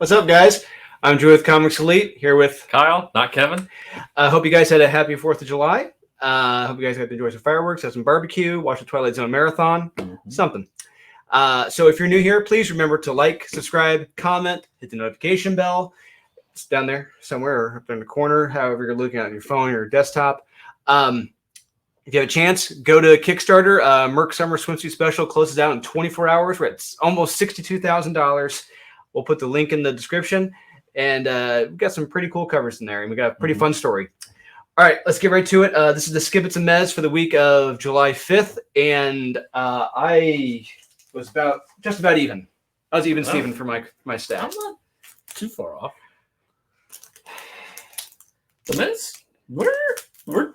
What's up, guys? I'm Drew with Comics Elite, here with Kyle, not Kevin. I hope you guys had a happy 4th of July. I hope you guys got to enjoy some fireworks, have some barbecue, watch the Twilight Zone marathon, something. So if you're new here, please remember to like, subscribe, comment, hit the notification bell. It's down there somewhere or up in the corner, however you're looking at your phone or your desktop. If you have a chance, go to Kickstarter. MERC Summer Swimsuit Special closes out in 24 hours. We're at almost $62,000. We'll put the link in the description. And we've got some pretty cool covers in there. And we got a pretty fun story. All right, let's get right to it. This is the Skibbits and Mez for the week of July 5th. And I was just about even. I was even Steven for my stats. I'm not too far off. The Mez? We're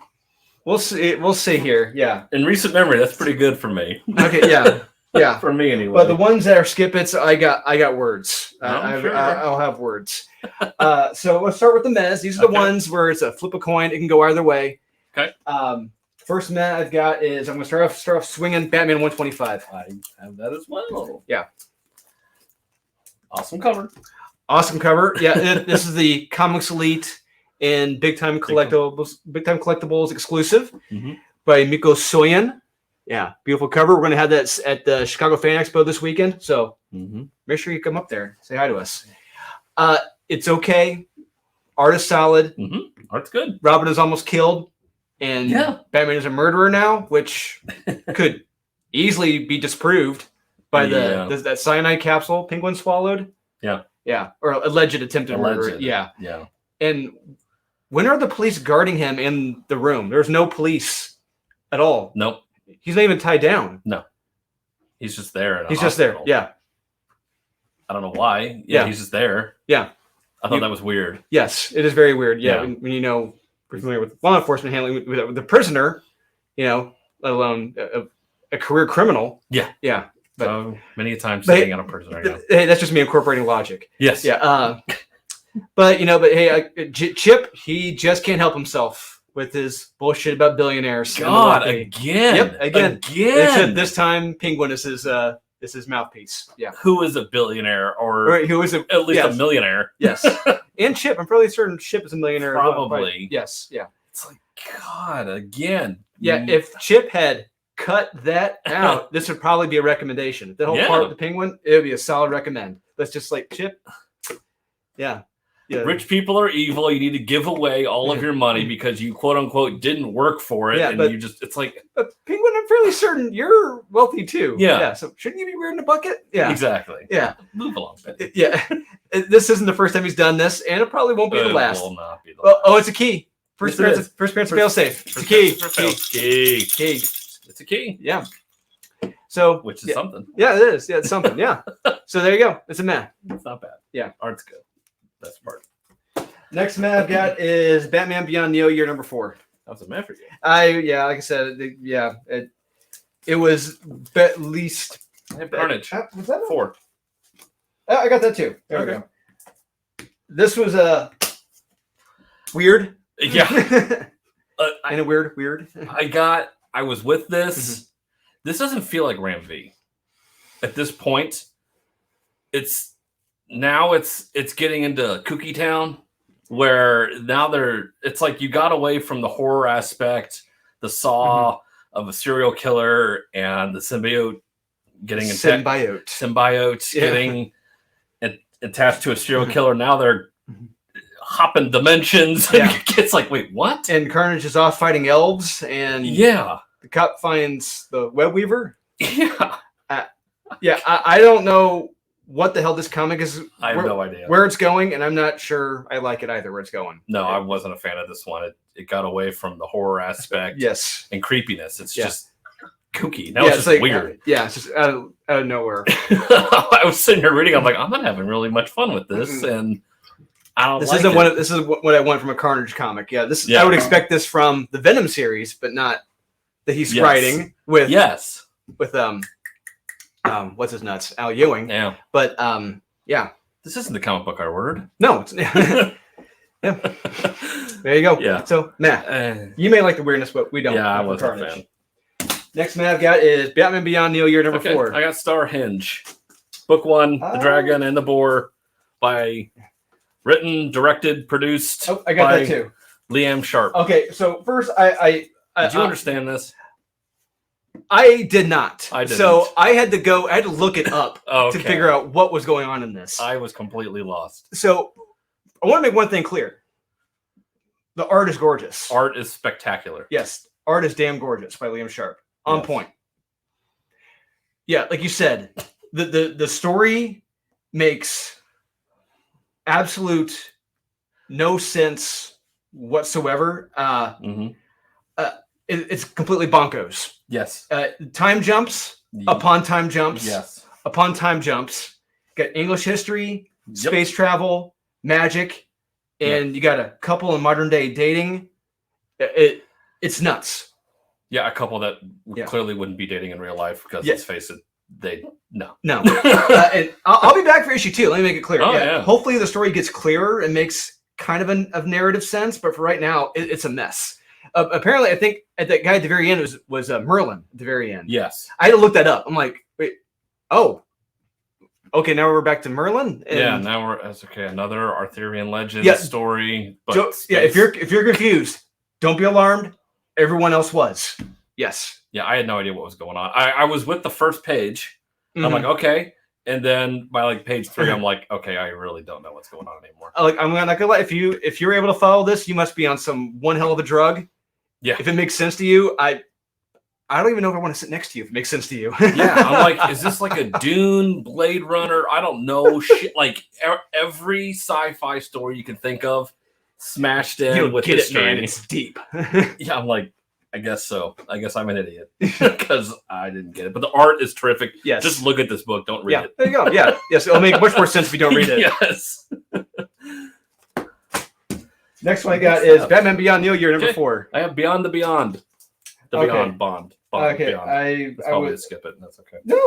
We'll see here. Yeah. in recent memory, that's pretty good for me. Okay, yeah. Yeah. For me anyway. But the ones that are Skibbits, I got words. Sure. I'll have words. So let's start with the Mez. These are the ones where it's a flip a coin. It can go either way. Okay. First Mez I've got is I'm going to start off swinging Batman 125. I have that as well. Yeah. Awesome cover. Awesome cover. Yeah, this is the Comics Elite and Big Time Collectibles exclusive by Miko Soyen. Yeah, beautiful cover. We're going to have that at the Chicago Fan Expo this weekend. So make sure you come up there. Say hi to us. It's okay. Art is solid. Art's good. Robin is almost killed. And Batman is a murderer now, which could easily be disproved by that cyanide capsule Penguin swallowed. Yeah. Yeah. Or alleged attempted murder. Yeah. Yeah. And when are the police guarding him in the room? There's no police at all. Nope. He's not even tied down. No. He's just there. He's just there. Yeah. I don't know why. Yeah. He's just there. Yeah. I thought that was weird. Yes, it is very weird. Yeah. When you know, we're familiar with law enforcement handling with the prisoner, let alone a career criminal. Yeah. Yeah. But, so many times sitting on a prisoner. Hey, that's just me incorporating logic. Yes. Yeah. But hey, Chip, he just can't help himself with his bullshit about billionaires. God, again. Yep, again. Except this time, Penguin is his mouthpiece. Yeah. Who is a billionaire or who is at least a millionaire? Yes. And Chip, I'm fairly certain Chip is a millionaire. Probably. As well, right? Yes. Yeah. It's like, God, again. Yeah. If Chip had cut that out, this would probably be a recommendation. The whole part with the Penguin, it would be a solid recommend. Let's just like Chip. Yeah. Yeah. Rich people are evil. You need to give away all of your money because you quote unquote didn't work for it. And it's like Penguin, I'm fairly certain you're wealthy too. Yeah. Yeah. So shouldn't you be wearing a bucket? Yeah. Exactly. Yeah. Move along. Yeah. This isn't the first time he's done this, and it probably won't be the last. It will not be the last. Oh, it's a key. First appearance fail safe. It's a key. Key. It's a key. Yeah. So which is something. Yeah, it is. Yeah, it's something. Yeah. So there you go. It's a man. It's not bad. Yeah. Art's good. Best part. Next man I've got is Batman Beyond Neo Year number 4. That was a man for you. Like I said, it was at least Carnage. Was that 4? I got that too. There we go. This was weird. Yeah. In a weird. I was with this. This doesn't feel like Ram V. At this point, it's getting into Kooky Town, where now it's like you got away from the horror aspect, the saw of a serial killer and the symbiote getting getting attached to a serial killer. Now they're hopping dimensions. And it's like, wait, what? And Carnage is off fighting elves, and the cop finds the web weaver. Yeah. I don't know what the hell this comic is. I have no idea where it's going, and I'm not sure I like it either where it's going. No, I wasn't a fan of this one. It got away from the horror aspect and creepiness. It's just kooky. Now it's just like, weird. It's just out of nowhere. I was sitting here reading. I'm like, I'm not having really much fun with this, and I don't. This is what I want from a Carnage comic. Yeah, I would expect this from the Venom series, but not that he's writing with what's his nuts? Al Ewing. Yeah. But this isn't the comic book I ordered. No. It's, There you go. Yeah. So Matt, you may like the weirdness, but we don't. Yeah, I wasn't a fan. Next man I've got is Batman Beyond Neo Year number 4. I got Star Hinge. Book 1, the dragon and the boar. by written, directed, produced. Oh, I got by that too. Liam Sharp. Okay, so first, Did you understand this? I did not. I didn't. So I had to look it up Okay. to figure out what was going on in this. I was completely lost. So I want to make one thing clear. The art is gorgeous. Art is spectacular. Yes, art is damn gorgeous by Liam Sharp. On Yes. point. Yeah, like you said, the story makes absolute no sense whatsoever. It's completely bonkos. Yes. Time jumps upon time jumps. Yes. Upon time jumps. Got English history, Yep. space travel, magic, and you got a couple in modern day dating. It's nuts. Yeah, a couple that Yeah. clearly wouldn't be dating in real life because Yeah. let's face it, no. And I'll be back for issue 2. Let me make it clear. Oh, yeah. Hopefully the story gets clearer and makes kind of narrative sense, but for right now, it's a mess. Apparently, I think that guy at the very end was Merlin at the very end. Yes. I had to look that up. I'm like, wait, oh, okay, now we're back to Merlin. And now that's okay. Another Arthurian legend Yeah. story. But so, if you're confused, don't be alarmed. Everyone else was. Yes. yeah, I had no idea what was going on. I was with the first page. Mhm. I'm like, okay. And then by like page 3, I'm like, okay, I really don't know what's going on anymore. I'm not gonna lie. If you're able to follow this, you must be on some one hell of a drug. Yeah. If it makes sense to you, I don't even know if I want to sit next to you. If it makes sense to you. Yeah, I'm like, is this like a Dune, Blade Runner? I don't know. Shit, like every sci-fi story you can think of, smashed in You don't with get history. it, man. It's deep. Yeah, I'm like, I guess so. I guess I'm an idiot because I didn't get it. But the art is terrific. Yes. Just look at this book. Don't read it. There you go. Yeah. Yes. It'll make much more sense if you don't read it. Yes. Next one I got is Batman Beyond Neil Year number Okay. 4. I have Beyond the Beyond. The Okay. Beyond Bond. Okay. Beyond. I Probably would to skip it. That's okay. no,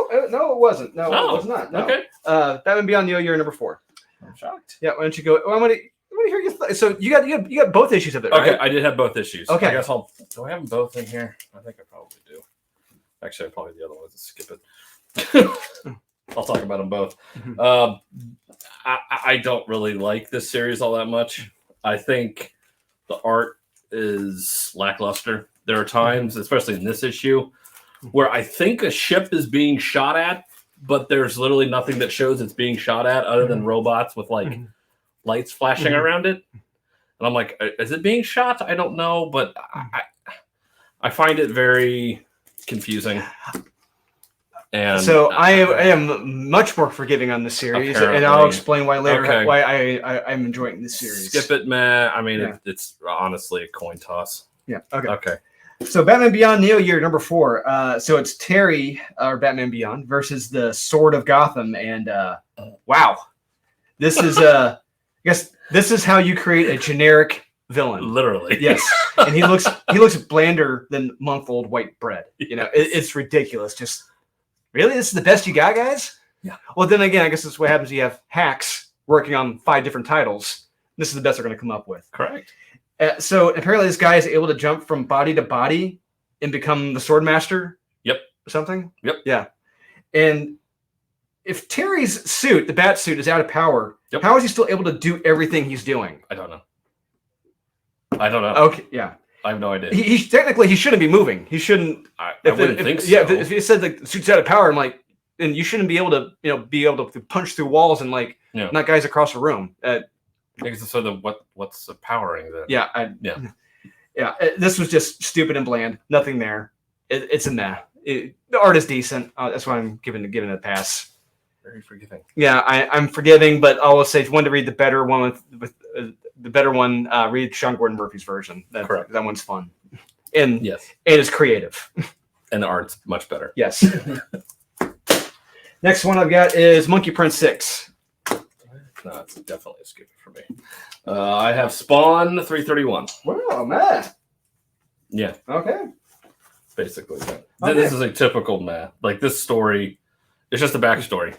it wasn't. No, Oh, it was not. No. Okay. Batman Beyond Neil Year number 4. I'm shocked. Yeah. Why don't you go? Well, I want to hear your. So you got both issues of it, right? Okay, I did have both issues. Okay. I guess do I have them both in here? I think I probably do. Actually, probably the other one. Let's skip it. I'll talk about them both. Mhm. I don't really like this series all that much. I think the art is lackluster. There are times, especially in this issue, where I think a ship is being shot at, but there's literally nothing that shows it's being shot at other than robots with like lights flashing around it. And I'm like, is it being shot? I don't know, but I find it very confusing. And So I am much more forgiving on this series, and I'll Apparently. explain why later. Okay. Why I'm enjoying this series. skip it, man. I mean, Yeah. it's honestly a coin toss. Yeah. Okay. Okay. So Batman Beyond Neil Year number 4. So it's Terry or Batman Beyond versus the Sword of Gotham, and wow, this is I guess this is how you create a generic villain. Literally. Yes, and he looks blander than month-old white bread. You know, it's ridiculous. Just really, this is the best you got, guys? Yeah. Well, then again, I guess that's what happens. You have hacks working on 5 different titles. This is the best they're going to come up with. Correct. So apparently, this guy is able to jump from body to body and become the sword master. Yep. Or something. Yep. Yeah. And if Terry's suit, the bat suit, is out of power, Yep. how is he still able to do everything he's doing? I don't know. I don't know. Okay. Yeah. I have no idea. He technically he shouldn't be moving. He shouldn't. I If, wouldn't if- think so. Yeah. If you said like the suit's out of power, I'm like, and you shouldn't be able to punch through walls and like Yeah. knock guys across the room. Because so what's the powering that? Yeah. Yeah. This was just stupid and bland. Nothing there. It's a meh. The art is decent. That's why I'm giving it a pass. Very forgiving. Yeah, I'm forgiving, but I will say if you want to read the better one with the better one, read Sean Gordon Murphy's version. Correct. That one's fun, and Yes. and it's creative. And the art's much better. Yes. Next one I've got is Monkey Prince 6. No, it's definitely a skip for me. I have Spawn 331. Wow, man. Yeah, Okay. basically. Okay. This is a typical like this story. It's just a backstory.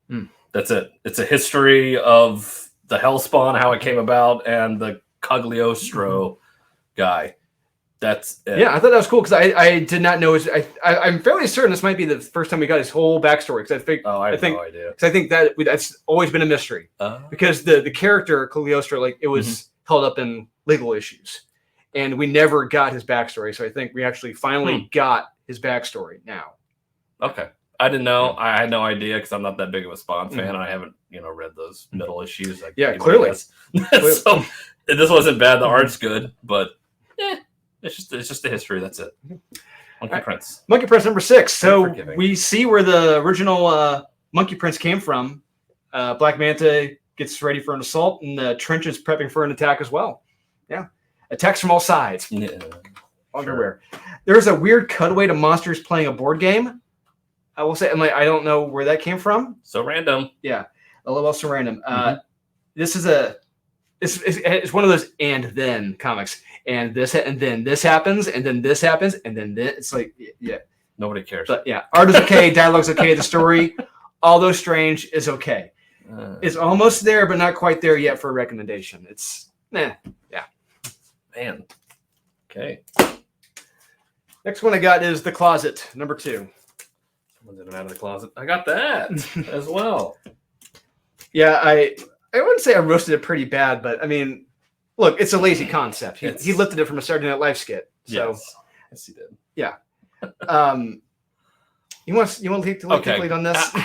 Hmm. That's it. It's a history of the Hellspawn, how it came about, and the Cagliostro guy. That's it. Yeah, I thought that was cool because I did not know his. I'm fairly certain this might be the first time we got his whole backstory. Because I think no idea. Because I think that's always been a mystery. Because the character Cagliostro, like it was held up in legal issues, and we never got his backstory. So I think we actually finally got his backstory now. Okay, I didn't know. I had no idea because I'm not that big of a Spawn fan. And I haven't read those middle issues. Like clearly. So this wasn't bad. The art's good, but it's just the history. That's it. Monkey Prince. Monkey Prince number 6. So we see where the original Monkey Prince came from. Black Manta gets ready for an assault, and the Trench is prepping for an attack as well. Yeah, attacks from all sides. Yeah, everywhere. There's a weird cutaway to monsters playing a board game. I will say, I don't know where that came from. So random. Yeah, a little so random. This is it's one of those and then comics, and then this happens, and then this happens, and then this. It's like nobody cares. But yeah, art is okay, dialogue's okay, the story, although strange, is okay. It's almost there, but not quite there yet for a recommendation. It's man. Okay. Next one I got is The Closet, number 2. Someone did it out of the closet. I got that as well. Yeah, I wouldn't say I roasted it pretty bad, but I mean, look, it's a lazy concept. He lifted it from a Saturday Night Live skit. So yes, he did. Yeah. You want to take the lead on this?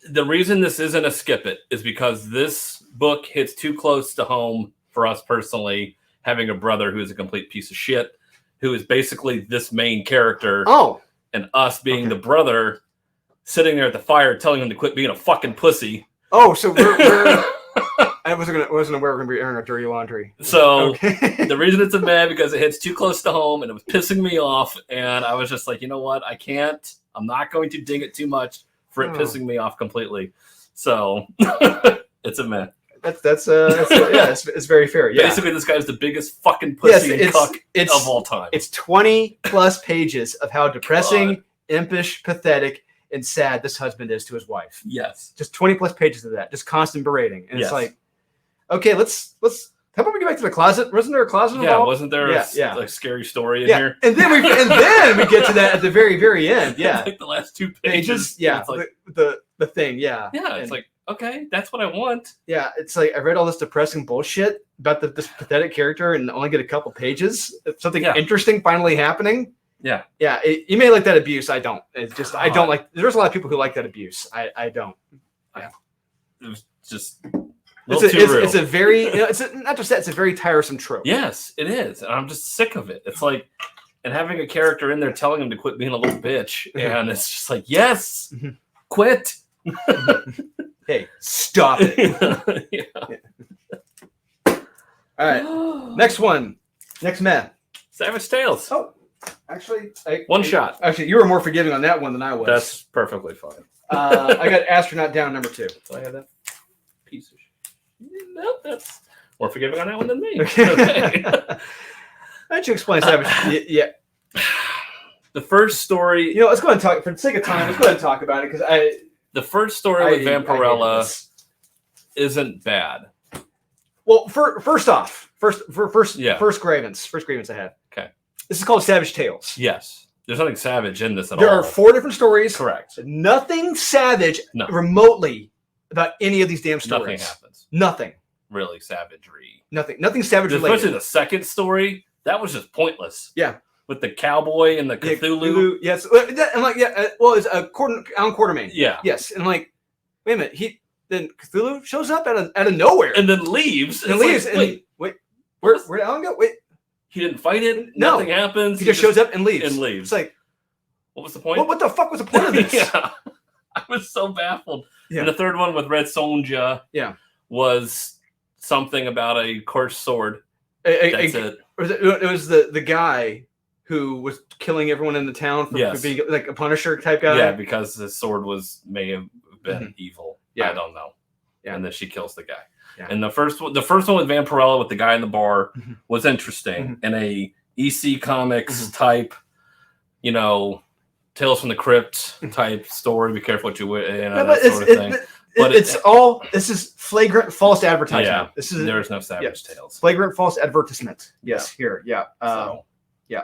The reason this isn't a skip it is because this book hits too close to home for us personally, having a brother who is a complete piece of shit, who is basically this main character. Oh. And us being the brother sitting there at the fire telling him to quit being a fucking pussy. Oh, so we're I wasn't aware we're going to be airing our dirty laundry. So the reason it's a meh because it hits too close to home and it was pissing me off. And I was just like, you know what? I'm not going to ding it too much for it pissing me off completely. So it's a meh. That's it's very fair. Yeah. Basically, this guy's the biggest fucking pussy and cuck of all time. It's 20 plus pages of how depressing, impish, pathetic, and sad this husband is to his wife. Yes. Just 20 plus pages of that. Just constant berating. And it's like, okay, let's how about we get back to the closet? Wasn't there a closet involved? Yeah, wasn't there a scary story in here? And then we get to that at the very, very end. Yeah. Like the last 2 pages. Yeah. It's like, the thing. Yeah. Yeah. It's like, okay, that's what I want. Yeah. It's like I read all this depressing bullshit about this pathetic character and only get a couple pages. Something interesting finally happening. Yeah. Yeah. You may like that abuse. I don't. It's just, I don't like, there's a lot of people who like that abuse. I don't. Yeah. It was just. It's a very, it's not just that, it's a very tiresome trope. Yes, it is. And I'm just sick of it. It's like, and having a character in there telling him to quit being a little bitch. And it's just like, yes, quit. Hey, stop it. Yeah. All right. Next one. Next meh. Savage Tales. Oh, actually. One shot. Actually, you were more forgiving on that one than I was. That's perfectly fine. I got Astronaut Down number 2. So I had that piece of shit. No, that's more forgiving on that one than me. Okay. Why don't you explain Savage? Yeah. The first story. Let's go ahead and talk. For the sake of time, let's go ahead and talk about it because the first story with Vampirella isn't bad. Well, first off, first grievance I had. Okay. This is called Savage Tales. Yes. There's nothing savage in this at all. There are 4 different stories. Correct. Nothing savage remotely about any of these damn stories. Nothing happens. Nothing. Really savagery. Nothing savage related. Especially the second story, that was just pointless. Yeah. With the cowboy and the Cthulhu. Yes. I'm like, well, it's Alan Quartermain. Yeah. Yes. And I'm like, wait a minute. Then Cthulhu shows up out of nowhere. And then leaves. And leaves. Like, wait, where'd Alan go? Wait. He didn't fight it. Nothing happens. He just shows up and leaves. It's like, what was the point? What the fuck was the point of this? Yeah. I was so baffled. Yeah. And the third one with Red Sonja was something about a cursed sword. That's it. It was the guy who was killing everyone in the town for being like a Punisher type guy. Yeah, because the sword may have been evil. Yeah. I don't know. Yeah. And then she kills the guy. Yeah. And the first one with Vampirella with the guy in the bar was interesting. And a EC Comics type, Tales from the Crypt type story. Be careful what you that sort of thing. But this is flagrant false advertisement. Yeah, there's no Savage Tales. Flagrant false advertisement. Yes, here. Yeah. So,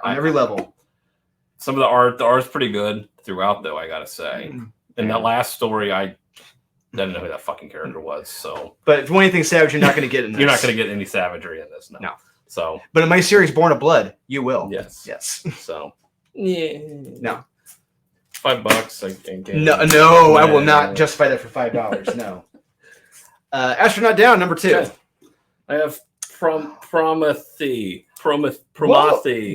On every level. Some of the art's pretty good throughout, though, I gotta say. In that last story, I didn't know who that fucking character was. So, but if you want anything Savage, you're not going to get in this. You're not going to get any savagery in this. No. So, but in my series, Born of Blood, you will. Yes. So, yeah. No. $5. I can't get No, I will not justify that for $5. No. Astronaut Down, number 2. Okay. I have Promethy.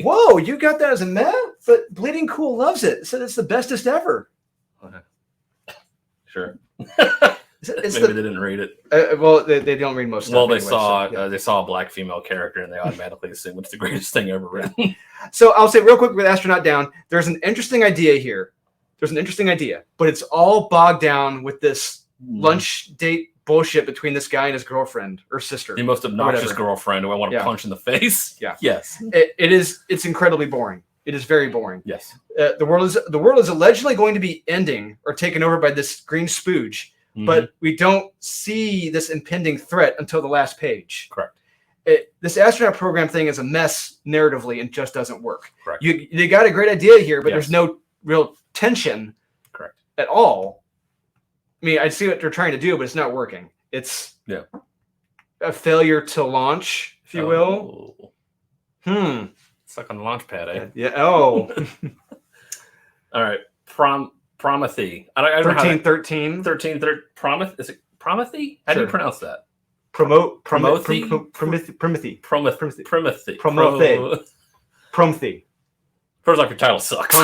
Whoa, you got that as a meh? But Bleeding Cool loves it. Said it's the bestest ever. Okay. Sure. It's Maybe they didn't read it. Well, they don't read most stuff. Well, they anyway, they saw a black female character and they automatically assume it's the greatest thing ever written. So I'll say real quick with Astronaut Down, there's an interesting idea here. There's an interesting idea, but it's all bogged down with this lunch date bullshit between this guy and his girlfriend or sister. The most obnoxious girlfriend who I want to punch in the face. Yeah. Yes. It's incredibly boring. It is very boring. Yes. The world is allegedly going to be ending or taken over by this green spooge, but we don't see this impending threat until the last page. Correct. This astronaut program thing is a mess narratively and just doesn't work. Correct. They got a great idea here, but there's no real tension. Correct. At all. I mean, I see what they're trying to do, but it's not working. It's a failure to launch, if you will. Stuck on the launch pad, eh? Yeah. Oh. All right. Promethy. I don't 1313. 1313. Is it Promethy? How do you pronounce that? Promethy. First off, your title sucks.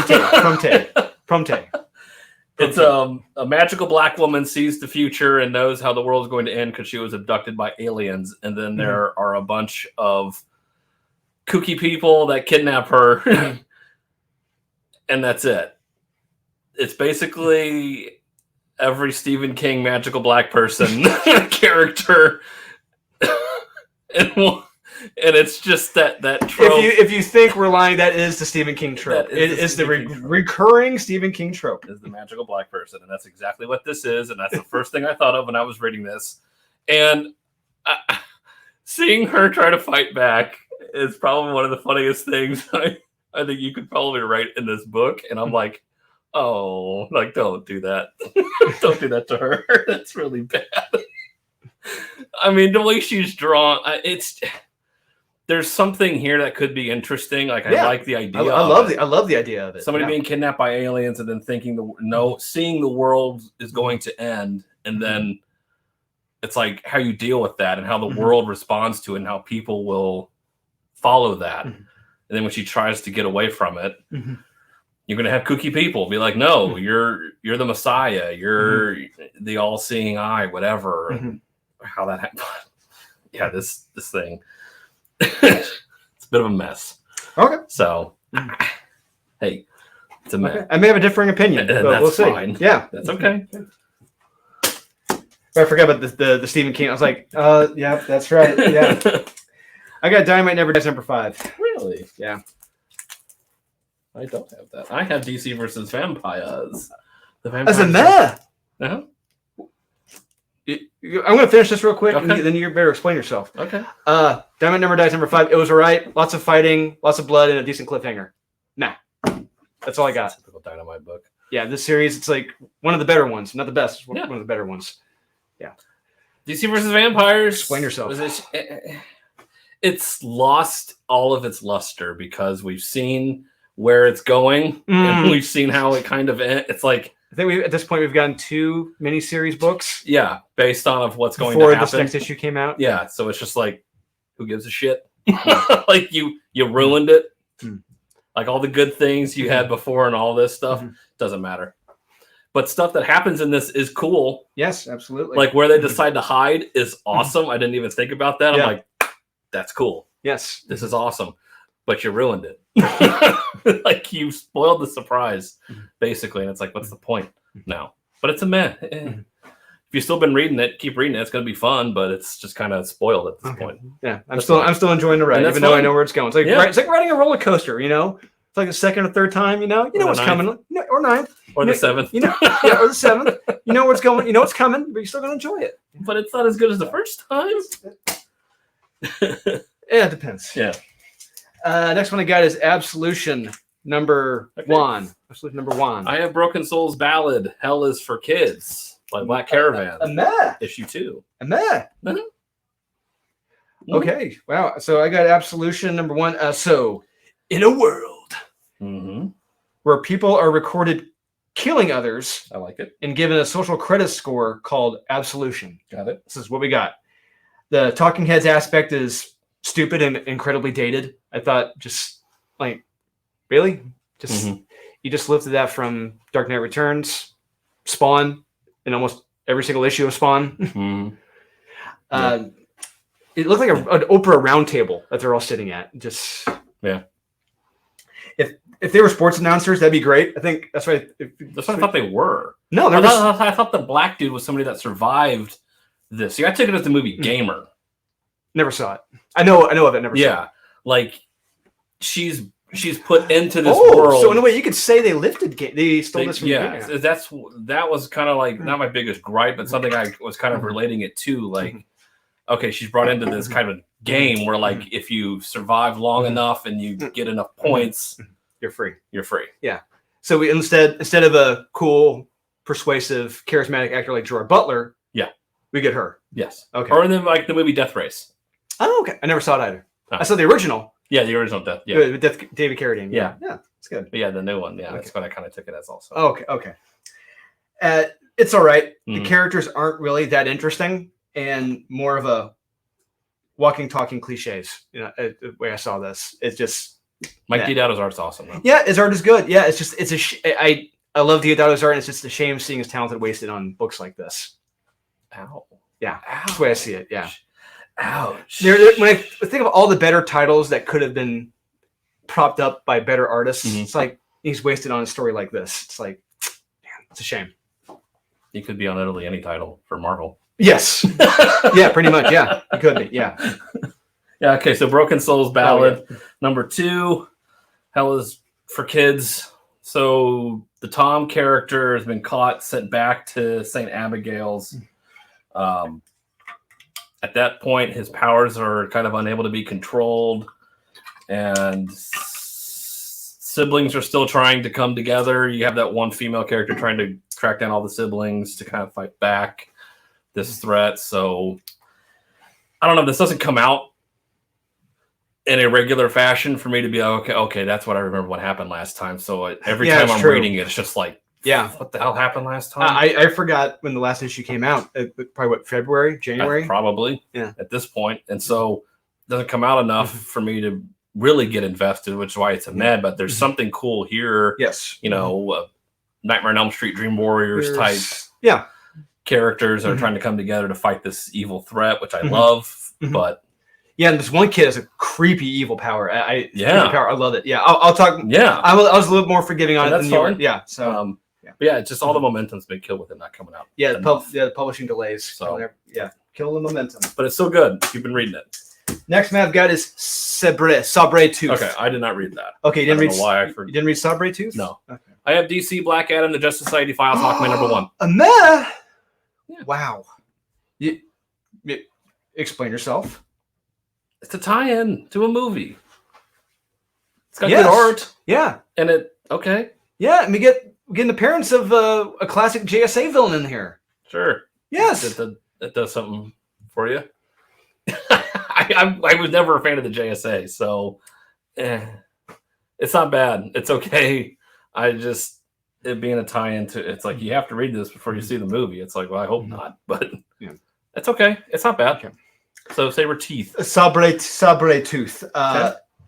Promte. It's a magical black woman sees the future and knows how the world's going to end because she was abducted by aliens, and then there are a bunch of kooky people that kidnap her, and that's it. It's basically every Stephen King magical black person character, and it's just that trope. If you think we're lying, that is the Stephen King trope. It is the recurring Stephen King trope. Is the magical black person, and that's exactly what this is, and that's the first thing I thought of when I was reading this. And seeing her try to fight back is probably one of the funniest things I think you could probably write in this book. And I'm like, oh, like, don't do that. Don't do that to her. That's really bad. I mean, the way she's drawn, there's something here that could be interesting. Like, I like the idea. I love the idea of it. Somebody being kidnapped by aliens and then thinking seeing the world is going to end, and then it's like how you deal with that and how the world responds to it and how people will follow that. And then when she tries to get away from it, you're going to have kooky people be like, no, you're the Messiah. You're the all-seeing eye, whatever. And how that happened. Yeah, this thing. It's a bit of a mess. Okay. So, hey, it's a mess. Okay. I may have a differing opinion, but we'll see. Fine. Yeah. That's okay. I forgot about the Stephen King. I was like, yeah, that's right. Yeah. I got Dynamite Never Dies number 5. Really? Yeah. I don't have that. I have DC versus Vampires. As a meh. Uh-huh. I'm going to finish this real quick, Okay. and then you better explain yourself. Okay. Dynamite Never Dies number 5. It was all right. Lots of fighting, lots of blood, and a decent cliffhanger. Nah. That's all I got. Typical Dynamite book. Yeah, this series, it's like one of the better ones. Not the best. One of the better ones. Yeah. DC versus Vampires. Explain yourself. It's lost all of its luster because we've seen where it's going and we've seen how it kind of it's like I think at this point we've gotten 2 miniseries books. Yeah, based on of what's going before to happen. This next issue came out. Yeah, so it's just like, who gives a shit? Like you ruined it. Like all the good things you had before and all this stuff doesn't matter. But stuff that happens in this is cool. Yes, absolutely. Like where they decide to hide is awesome. I didn't even think about that. I'm like, that's cool. Yes. This is awesome. But you ruined it. Like you spoiled the surprise, basically. And it's like, what's the point now? But it's a meh. If you've still been reading it, keep reading it. It's going to be fun, but it's just kind of spoiled at this point. Yeah, I'm still enjoying the ride, even though I know where it's going. It's like it's like riding a roller coaster. It's like the second or third time. You know what's coming, or ninth. Or the 7th. You know, yeah, or the 7th. You know what's going. You know what's coming, but you're still gonna enjoy it. But it's not as good as the first time. Yeah, it depends. Yeah. Next one I got is Absolution number 1. Absolution number 1. I have Broken Souls Ballad, Hell is for Kids by Black Caravan. A meh. Issue 2. A meh. Okay. Wow. So I got Absolution number 1. So in a world where people are recorded killing others, I like it, and given a social credit score called Absolution. Got it. This is what we got. The Talking Heads aspect is stupid and incredibly dated. I thought, just like, really? Just you just lifted that from Dark Knight Returns, Spawn, and almost every single issue of Spawn. It looked like an Oprah roundtable that they're all sitting at. Just If they were sports announcers, that'd be great. I think that's right. That's what I thought they were. No, I thought the black dude was somebody that survived this. See, I took it as the movie Gamer. Never saw it. I know of it. Never saw it. Like she's put into this world. So in a way, you could say they lifted. They stole this from Gamer. That was kind of like not my biggest gripe, but something I was kind of relating it to. Like, okay, she's brought into this kind of game where, like, if you survive long enough and you get enough points, you're free. You're free. Yeah. So we instead of a cool, persuasive, charismatic actor like Gerard Butler, we get her. Yes. Okay. Or in like the movie Death Race. Oh, okay. I never saw it either. I saw the original. Yeah, the original Death. Yeah. With David Carradine. Yeah. Yeah. It's good. But yeah, the new one. Yeah, that's what I kind of took it as also. Okay. It's all right. The characters aren't really that interesting, and more of a walking, talking cliches. You know, the way I saw this, it's just Mike Dioda's art's awesome. Though. Yeah, his art is good. Yeah, it's just I love Dioda's art, and it's just a shame seeing his talent wasted on books like this. Ow. Yeah, that's the way I see it. Yeah. Ouch. When I think of all the better titles that could have been propped up by better artists, it's like he's wasted on a story like this. It's like, man, it's a shame. He could be on literally any title for Marvel. Yes. Yeah, pretty much. Yeah, he could be. Yeah. Yeah. Okay. So Broken Souls Ballad, number 2, Hell is for Kids. So the Tom character has been caught, sent back to St. Abigail's. At that point, his powers are kind of unable to be controlled, and siblings are still trying to come together. You have that one female character trying to track down all the siblings to kind of fight back this threat. So I don't know. This doesn't come out in a regular fashion for me to be like, okay, that's what I remember what happened last time. So every time I'm reading it, it's just like, what the hell happened last time? I forgot when the last issue came out. Probably February, January? Probably. Yeah. At this point. And so it doesn't come out enough for me to really get invested, which is why it's a mad, but there's something cool here. Yes. You know, Nightmare on Elm Street, Dream Warriors type characters that are trying to come together to fight this evil threat, which I love, but and this one kid has a creepy evil power. Creepy power. I love it. Yeah, I'll talk. Yeah, I was a little more forgiving on it than you were. Yeah. So, but yeah, it's just all the momentum's been killed with it not coming out. Yeah, the publishing delays. So kill the momentum. But it's still good. You've been reading it. Next man I've got is Sabre Tooth. Okay, I did not read that. Okay, you didn't read why you didn't read Sabre Tooth? No. Okay. I have DC Black Adam, The Justice Society Files, Hawkman number 1. A meh. Yeah. Wow. You explain yourself. It's a tie-in to a movie. It's got good art. Yeah. And Yeah, and we get an appearance of a classic JSA villain in here. Sure. Yes. It does something for you. I was never a fan of the JSA, so it's not bad. It's okay. It being a tie-in to, it's like you have to read this before you see the movie. It's like, well, I hope not, but it's okay. It's not bad. Okay. So Sabre Tooth. Sabre Tooth.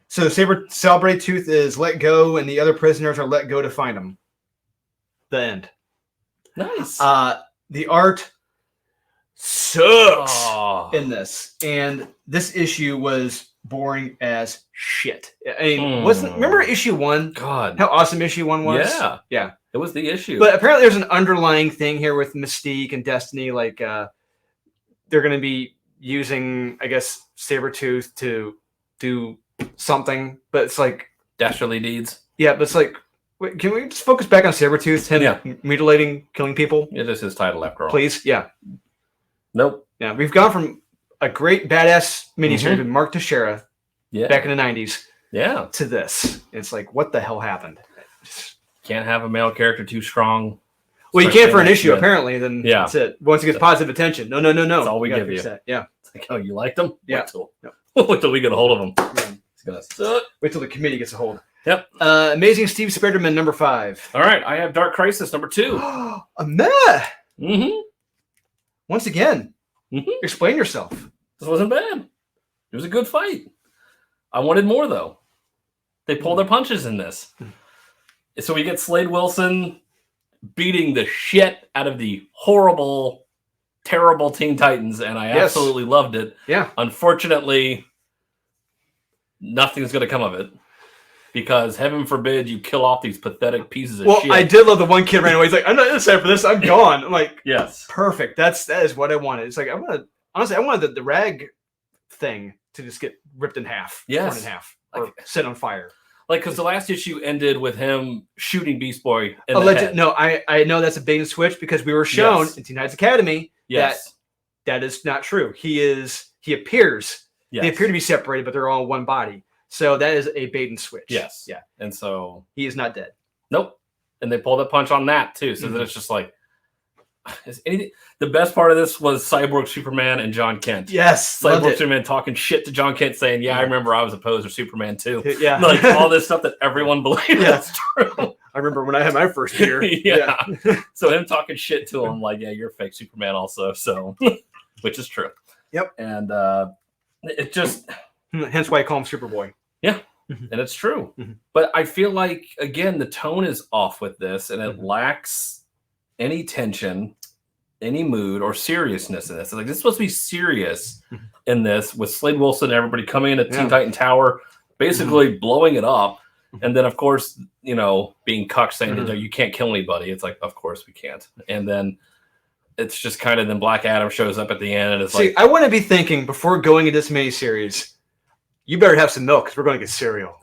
So Sabre Tooth is let go, and the other prisoners are let go to find him. The end. Nice. The art sucks in this, and this issue was boring as shit. I mean, remember issue 1? God, how awesome issue 1 was. Yeah. It was the issue. But apparently, there's an underlying thing here with Mystique and Destiny. Like, they're going to be using, I guess, Sabretooth to do something, but it's like dastardly deeds. Yeah, but it's like, Wait, can we just focus back on Sabretooth? Him mutilating, killing people? It is his title after all. Please? Yeah. Nope. Yeah, we've gone from a great badass miniseries with Mark Teixeira back in the 90s to this. It's like, what the hell happened? Can't have a male character too strong. Well, you can't for an issue, apparently. Then that's it. Once it gets positive attention. No. That's all we give you. Yeah. It's like, oh, you liked them? Yeah. Wait till we get a hold of them. It's gonna suck. Wait till the committee gets a hold. Yep. Amazing Steve Spiderman, number 5. All right. I have Dark Crisis, number 2. A meh. Mm-hmm. Once again, explain yourself. This wasn't bad. It was a good fight. I wanted more, though. They pulled their punches in this. So we get Slade Wilson beating the shit out of the horrible, terrible Teen Titans, and I absolutely loved it. Yeah. Unfortunately, nothing's going to come of it. Because heaven forbid you kill off these pathetic pieces of shit. Well, I did love the one kid ran away. He's like, I'm not excited for this. I'm gone. I'm like, yes, perfect. That is what I wanted. It's like, I wanted the rag thing to just get ripped in half, torn in half, or set on fire. Like, because the last issue ended with him shooting Beast Boy in the head. No, I know that's a bait and switch because we were shown in Teen Titans Academy that is not true. He appears. Yes. They appear to be separated, but they're all one body. So that is a bait and switch. Yes. Yeah. And so he is not dead. Nope. And they pulled a punch on that too. So that it's just like, is anything. The best part of this was Cyborg Superman and John Kent. Yes. Cyborg Superman talking shit to John Kent saying, I remember I was opposed to Superman too. Yeah. Like all this stuff that everyone believes is true. I remember when I had my first year. Yeah. So him talking shit to him like, you're fake Superman also. So, which is true. Yep. And it just. Hence why I call him Superboy. Yeah, and it's true. But I feel like, again, the tone is off with this, and it lacks any tension, any mood, or seriousness in this. Like, this is supposed to be serious in this, with Slade Wilson and everybody coming in at Teen Titan Tower, basically blowing it up. And then, of course, being cucked saying that you can't kill anybody. It's like, of course we can't. And then it's just kind of, then Black Adam shows up at the end, and it's like... I want to be thinking, before going into this miniseries, you better have some milk because we're going to get cereal.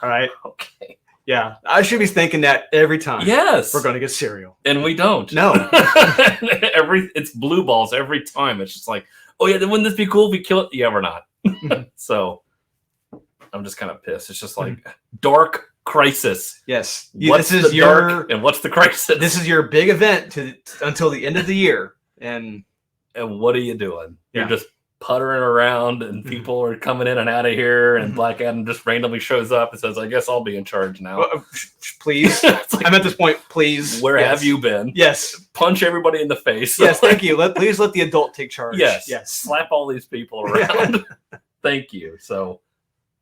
All right? Okay. Yeah. I should be thinking that every time. Yes. We're going to get cereal. And we don't. No. It's blue balls every time. It's just like, oh, yeah, then wouldn't this be cool if we kill it? Yeah, we're not. So I'm just kind of pissed. It's just like Dark Crisis. Yes. What's the dark and what's the crisis? This is your big event until the end of the year. And what are you doing? You're just puttering around and people are coming in and out of here, and Black Adam just randomly shows up and says, I guess I'll be in charge now. Please. Like, I'm at this point, please. Where have you been? Yes. Punch everybody in the face. Yes, thank you. Please let the adult take charge. Yes. Yes. Slap all these people around. Thank you. So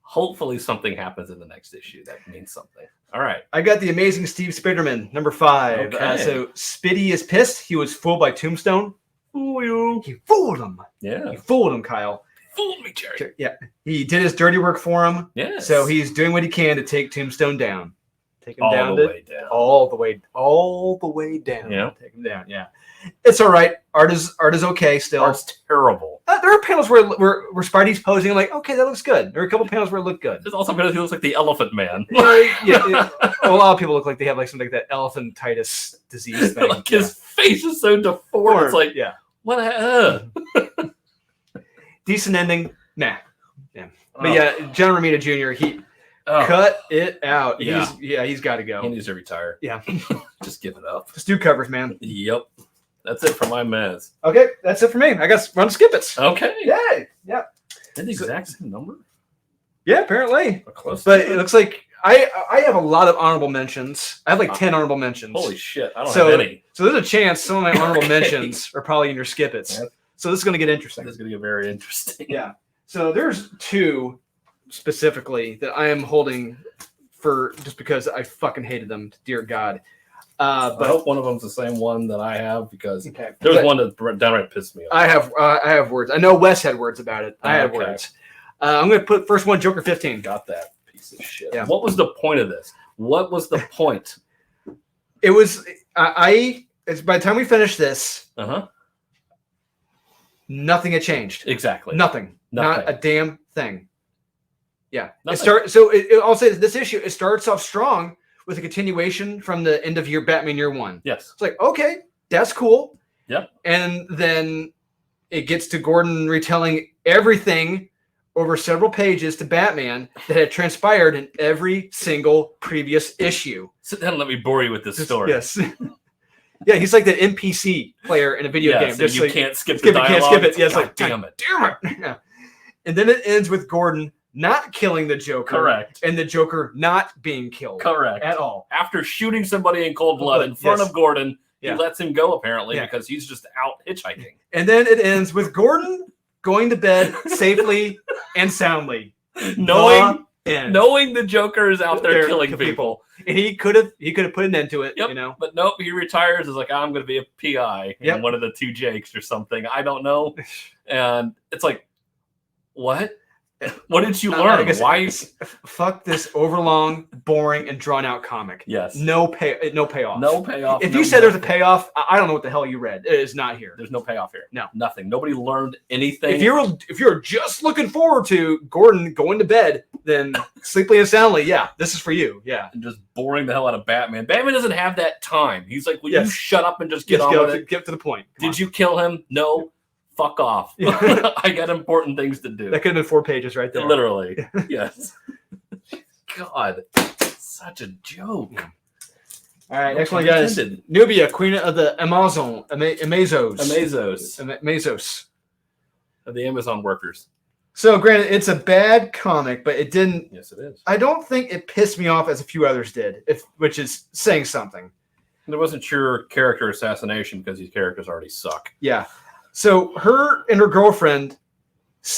hopefully something happens in the next issue. That means something. All right. I got the Amazing Steve Spiderman, number 5. Okay. So Spidey is pissed. He was fooled by Tombstone. Fool you. He fooled him. Yeah. He fooled him, Kyle. Fooled me, Jerry. Yeah. He did his dirty work for him. Yes. So he's doing what he can to take Tombstone down. Take him all down. The way down. All the way down. Yeah. Take him down. Yeah. It's all right. Art is okay still. Art's terrible. There are panels where Spidey's posing. I'm like, okay, that looks good. There are a couple panels where it looked good. There's also panels who looks like the Elephant Man. Yeah. A lot of people look like they have like something like that elephantitis disease thing. Like his face is so deformed. It's like, what? Decent ending. Nah. Yeah. But yeah, John Romita Jr., he cut it out. Yeah. He's got to go. He needs to retire. Yeah. Just give it up. Just do covers, man. Yep. That's it for my mez. Okay, that's it for me. I guess run skip-its. Okay. Yay. Yeah. Did the exact same number? Yeah, apparently. Close. But it looks like I have a lot of honorable mentions. I have like 10 honorable mentions. Holy shit. I don't have any. So there's a chance some of my honorable mentions are probably in your skip-its. So this is going to get interesting. This is going to get very interesting. Yeah. So there's 2 specifically that I am holding for just because I fucking hated them. Dear God. But I hope one of them's the same one that I have, because there's one that downright pissed me off. I have words. I know Wes had words about it. I had words. I'm going to put first one, Joker 15. Got that piece of shit. Yeah. What was the point of this? What was the point? It was it's by the time we finished this, nothing had changed. Exactly. Nothing. Not a damn thing. Yeah. Nothing. I'll say this issue, it starts off strong with a continuation from the end of Batman Year One. Yes. It's like, okay, that's cool. Yep. And then it gets to Gordon retelling everything over several pages to Batman that had transpired in every single previous issue. Sit down and let me bore you with this story. Yes. Yeah, he's like the NPC player in a video game. So Just you like, can't skip the dialogue. Can't skip it. Yes, God like, damn it. Damn it. Yeah. And then it ends with Gordon not killing the Joker. Correct. And the Joker not being killed. Correct. At all. After shooting somebody in cold blood in front of Gordon, he lets him go apparently because he's just out hitchhiking. And then it ends with Gordon going to bed safely and soundly. Knowing the Joker is out there killing people. And he could have put an end to it, you know. But nope, he retires as like, I'm gonna be a PI in one of the two Jakes or something. I don't know. And it's like, what? What did you learn? Why? Fuck this overlong, boring, and drawn out comic. Yes. No payoff. No payoff. If you said there's a payoff, I don't know what the hell you read. It is not here. There's no payoff here. No. Nothing. Nobody learned anything. If you're just looking forward to Gordon going to bed, then sleepily and soundly, yeah, this is for you. Yeah. And just boring the hell out of Batman. Batman doesn't have that time. He's like, will you shut up and just get on with it? Get to the point. Did you kill him? No. Fuck off. I got important things to do. That could have been 4 pages right there. Literally. Yes. God. Such a joke. All right, next one, guys. Nubia, Queen of the Amazon. Amazos. Of the Amazon workers. So, granted, it's a bad comic, but it didn't... Yes, it is. I don't think it pissed me off as a few others did, which is saying something. There wasn't your character assassination because these characters already suck. Yeah. So her and her girlfriend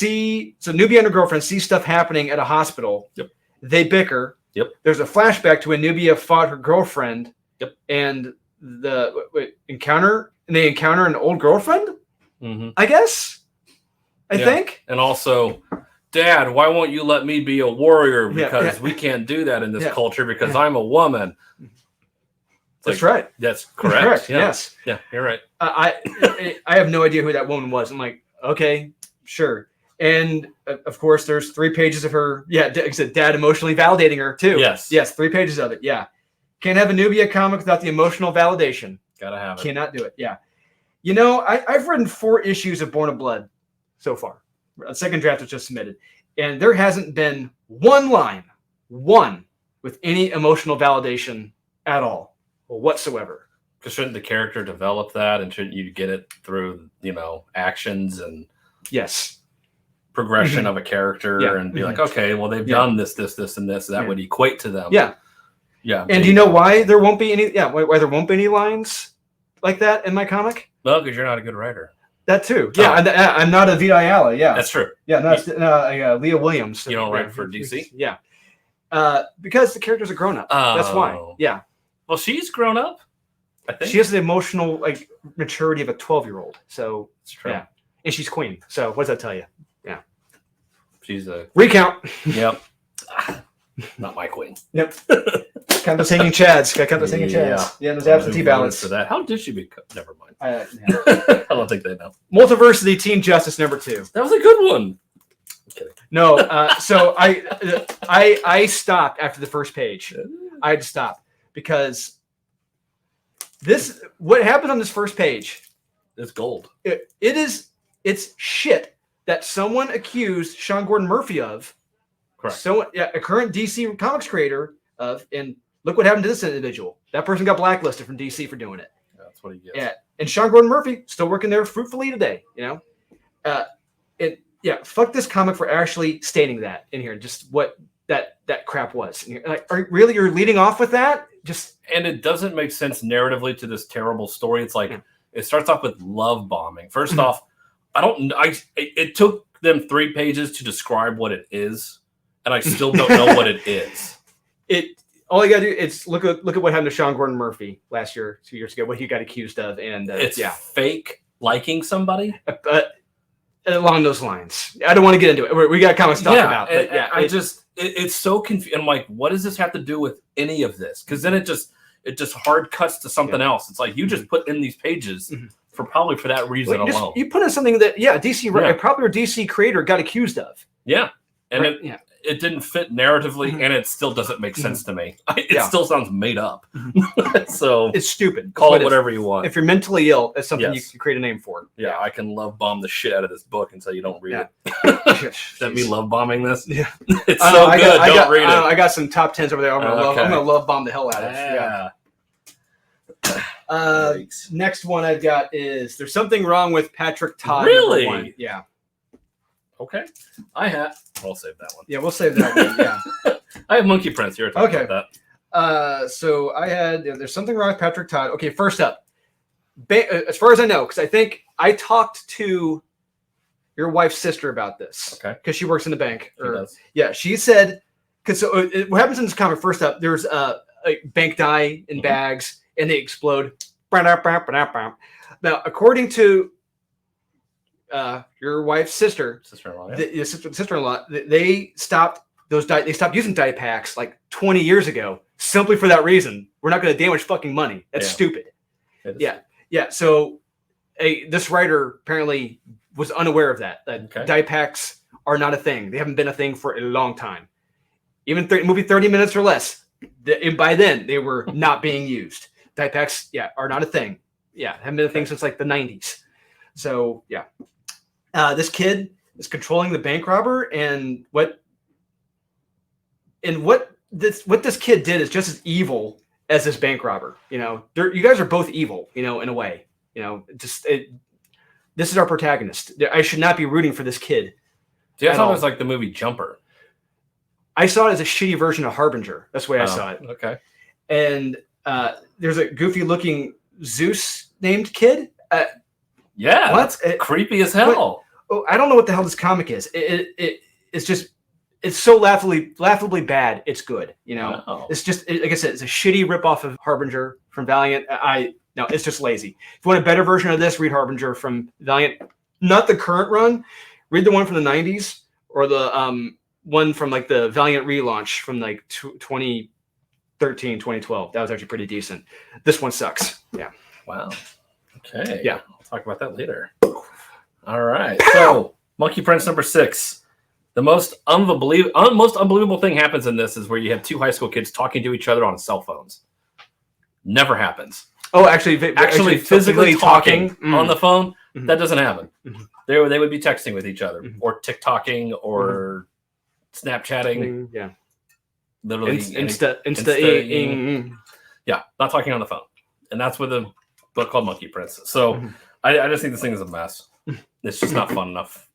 Nubia and her girlfriend see stuff happening at a hospital. Yep. They bicker. Yep. There's a flashback to when Nubia fought her girlfriend. Yep. And they encounter an old girlfriend. Mm-hmm. I guess. I think. And also, Dad, why won't you let me be a warrior? Because we can't do that in this culture because I'm a woman. That's right. That's correct. Yeah. Yes. Yeah, you're right. I have no idea who that woman was. I'm like, okay, sure. And of course, there's 3 pages of her. Yeah, like I said, Dad emotionally validating her too. Yes, 3 pages of it. Yeah, can't have a Nubia comic without the emotional validation. Gotta have it. Cannot do it. Yeah. You know, I've written 4 issues of Born of Blood so far. A second draft was just submitted, and there hasn't been one with any emotional validation at all. Whatsoever. Because shouldn't the character develop that, and shouldn't you get it through, actions and progression of a character and be like, okay, well they've done this, and this. That would equate to them. Yeah. Yeah. And do you know why there won't be any? Yeah, why there won't be any lines like that in my comic? Well, because you're not a good writer. That too. Yeah, I'm not a Vita Ayala. Yeah, that's true. Yeah, no, Leah Williams. You don't write for DC. Yeah. Because the character's a grown up. That's why. Yeah. Well, she's grown up. I think she has the emotional maturity of a 12-year-old. So it's true. Yeah, and she's queen. So what does that tell you? Yeah, she's a recount. Yep. Not my queen. Yep. Count those hanging chads. Got count those hanging chads. Yeah, those absentee ballots. For that. How did she become? Never mind. I don't think they know. Multiversity Teen Justice #2. That was a good one. I'm kidding. No. So I stopped after the first page. I had to stop. Because what happened on this first page, it's gold. It's shit that someone accused Sean Gordon Murphy of. Correct. So a current DC Comics creator of, and look what happened to this individual. That person got blacklisted from DC for doing it. That's what he gets. Yeah, and Sean Gordon Murphy still working there fruitfully today. Fuck this comic for actually stating that in here. Just what that crap was. And you're leading off with that? And it doesn't make sense narratively to this terrible story. It's like it starts off with love bombing. First off, it took them 3 pages to describe what it is, and I still don't know what it is. All you gotta do is look at what happened to Sean Gordon Murphy last year, 2 years ago, what he got accused of, and it's fake liking somebody. Along those lines, I don't want to get into it. We got comics to talk about. But it's so confusing. I'm like, what does this have to do with any of this? Because then it just hard cuts to something else. It's like you just put in these pages for that reason alone. You put in something that DC, a popular DC creator got accused of. Yeah, and it didn't fit narratively, and it still doesn't make sense to me. It still sounds made up. So it's stupid. Call it whatever you want. If you're mentally ill, it's something you can create a name for. Yeah, I can love bomb the shit out of this book until you don't read it. That me love bombing this? Yeah. It's so good. Don't read it. I got some top 10s over there. I'm gonna love bomb the hell out of it. Yeah. Next one I've got is There's Something Wrong with Patrick Todd. Really? Yeah. Okay. We'll save that one. Yeah, we'll save that one. Yeah. I have Monkey Prince here. Okay. About that. So I had There's Something Wrong with Patrick Todd. Okay, first up, as far as I know, because I think I talked to your wife's sister about this. Okay. Because she works in the bank. She does. Yeah, she said, because what happens in this comic, first up, there's a bank die in bags, and they explode. Now, according to your wife's sister-in-law, sister-in-law, they stopped those die. They stopped using die packs like 20 years ago, simply for that reason. We're not going to damage fucking money. That's stupid. Yeah. So, this writer apparently was unaware of that. Die packs are not a thing. They haven't been a thing for a long time. Even movie 30 minutes or less. By then, they were not being used. Die packs, are not a thing. Yeah, haven't been a thing since like the 90s. So, yeah. This kid is controlling the bank robber, and what this kid did is just as evil as this bank robber. You guys are both evil, in a way. This is our protagonist. I should not be rooting for this kid. See, I thought it was like the movie Jumper. I saw it as a shitty version of Harbinger. That's the way I saw it. Okay. And there's a goofy-looking Zeus named kid. That's creepy as hell. I don't know what the hell this comic is. It's just, it's so laughably bad. It's good. It's just, like I said, it's a shitty ripoff of Harbinger from Valiant. No, it's just lazy. If you want a better version of this, read Harbinger from Valiant. Not the current run. Read the one from the 90s or the one from like the Valiant relaunch from like 2013, 2012. That was actually pretty decent. This one sucks. Yeah. Wow. Okay. Yeah. I'll talk about that later. All right. Pow! So, Monkey Prince number 6. The most unbelievable thing happens in this is where you have two high school kids talking to each other on cell phones. Never happens. Oh, actually physically talking on the phone, that doesn't happen. Mm-hmm. They would be texting with each other or TikToking or Snapchatting. Yeah. Literally. Insta. Yeah, not talking on the phone. And that's with a book called Monkey Prince. So I just think this thing is a mess. It's just not fun enough.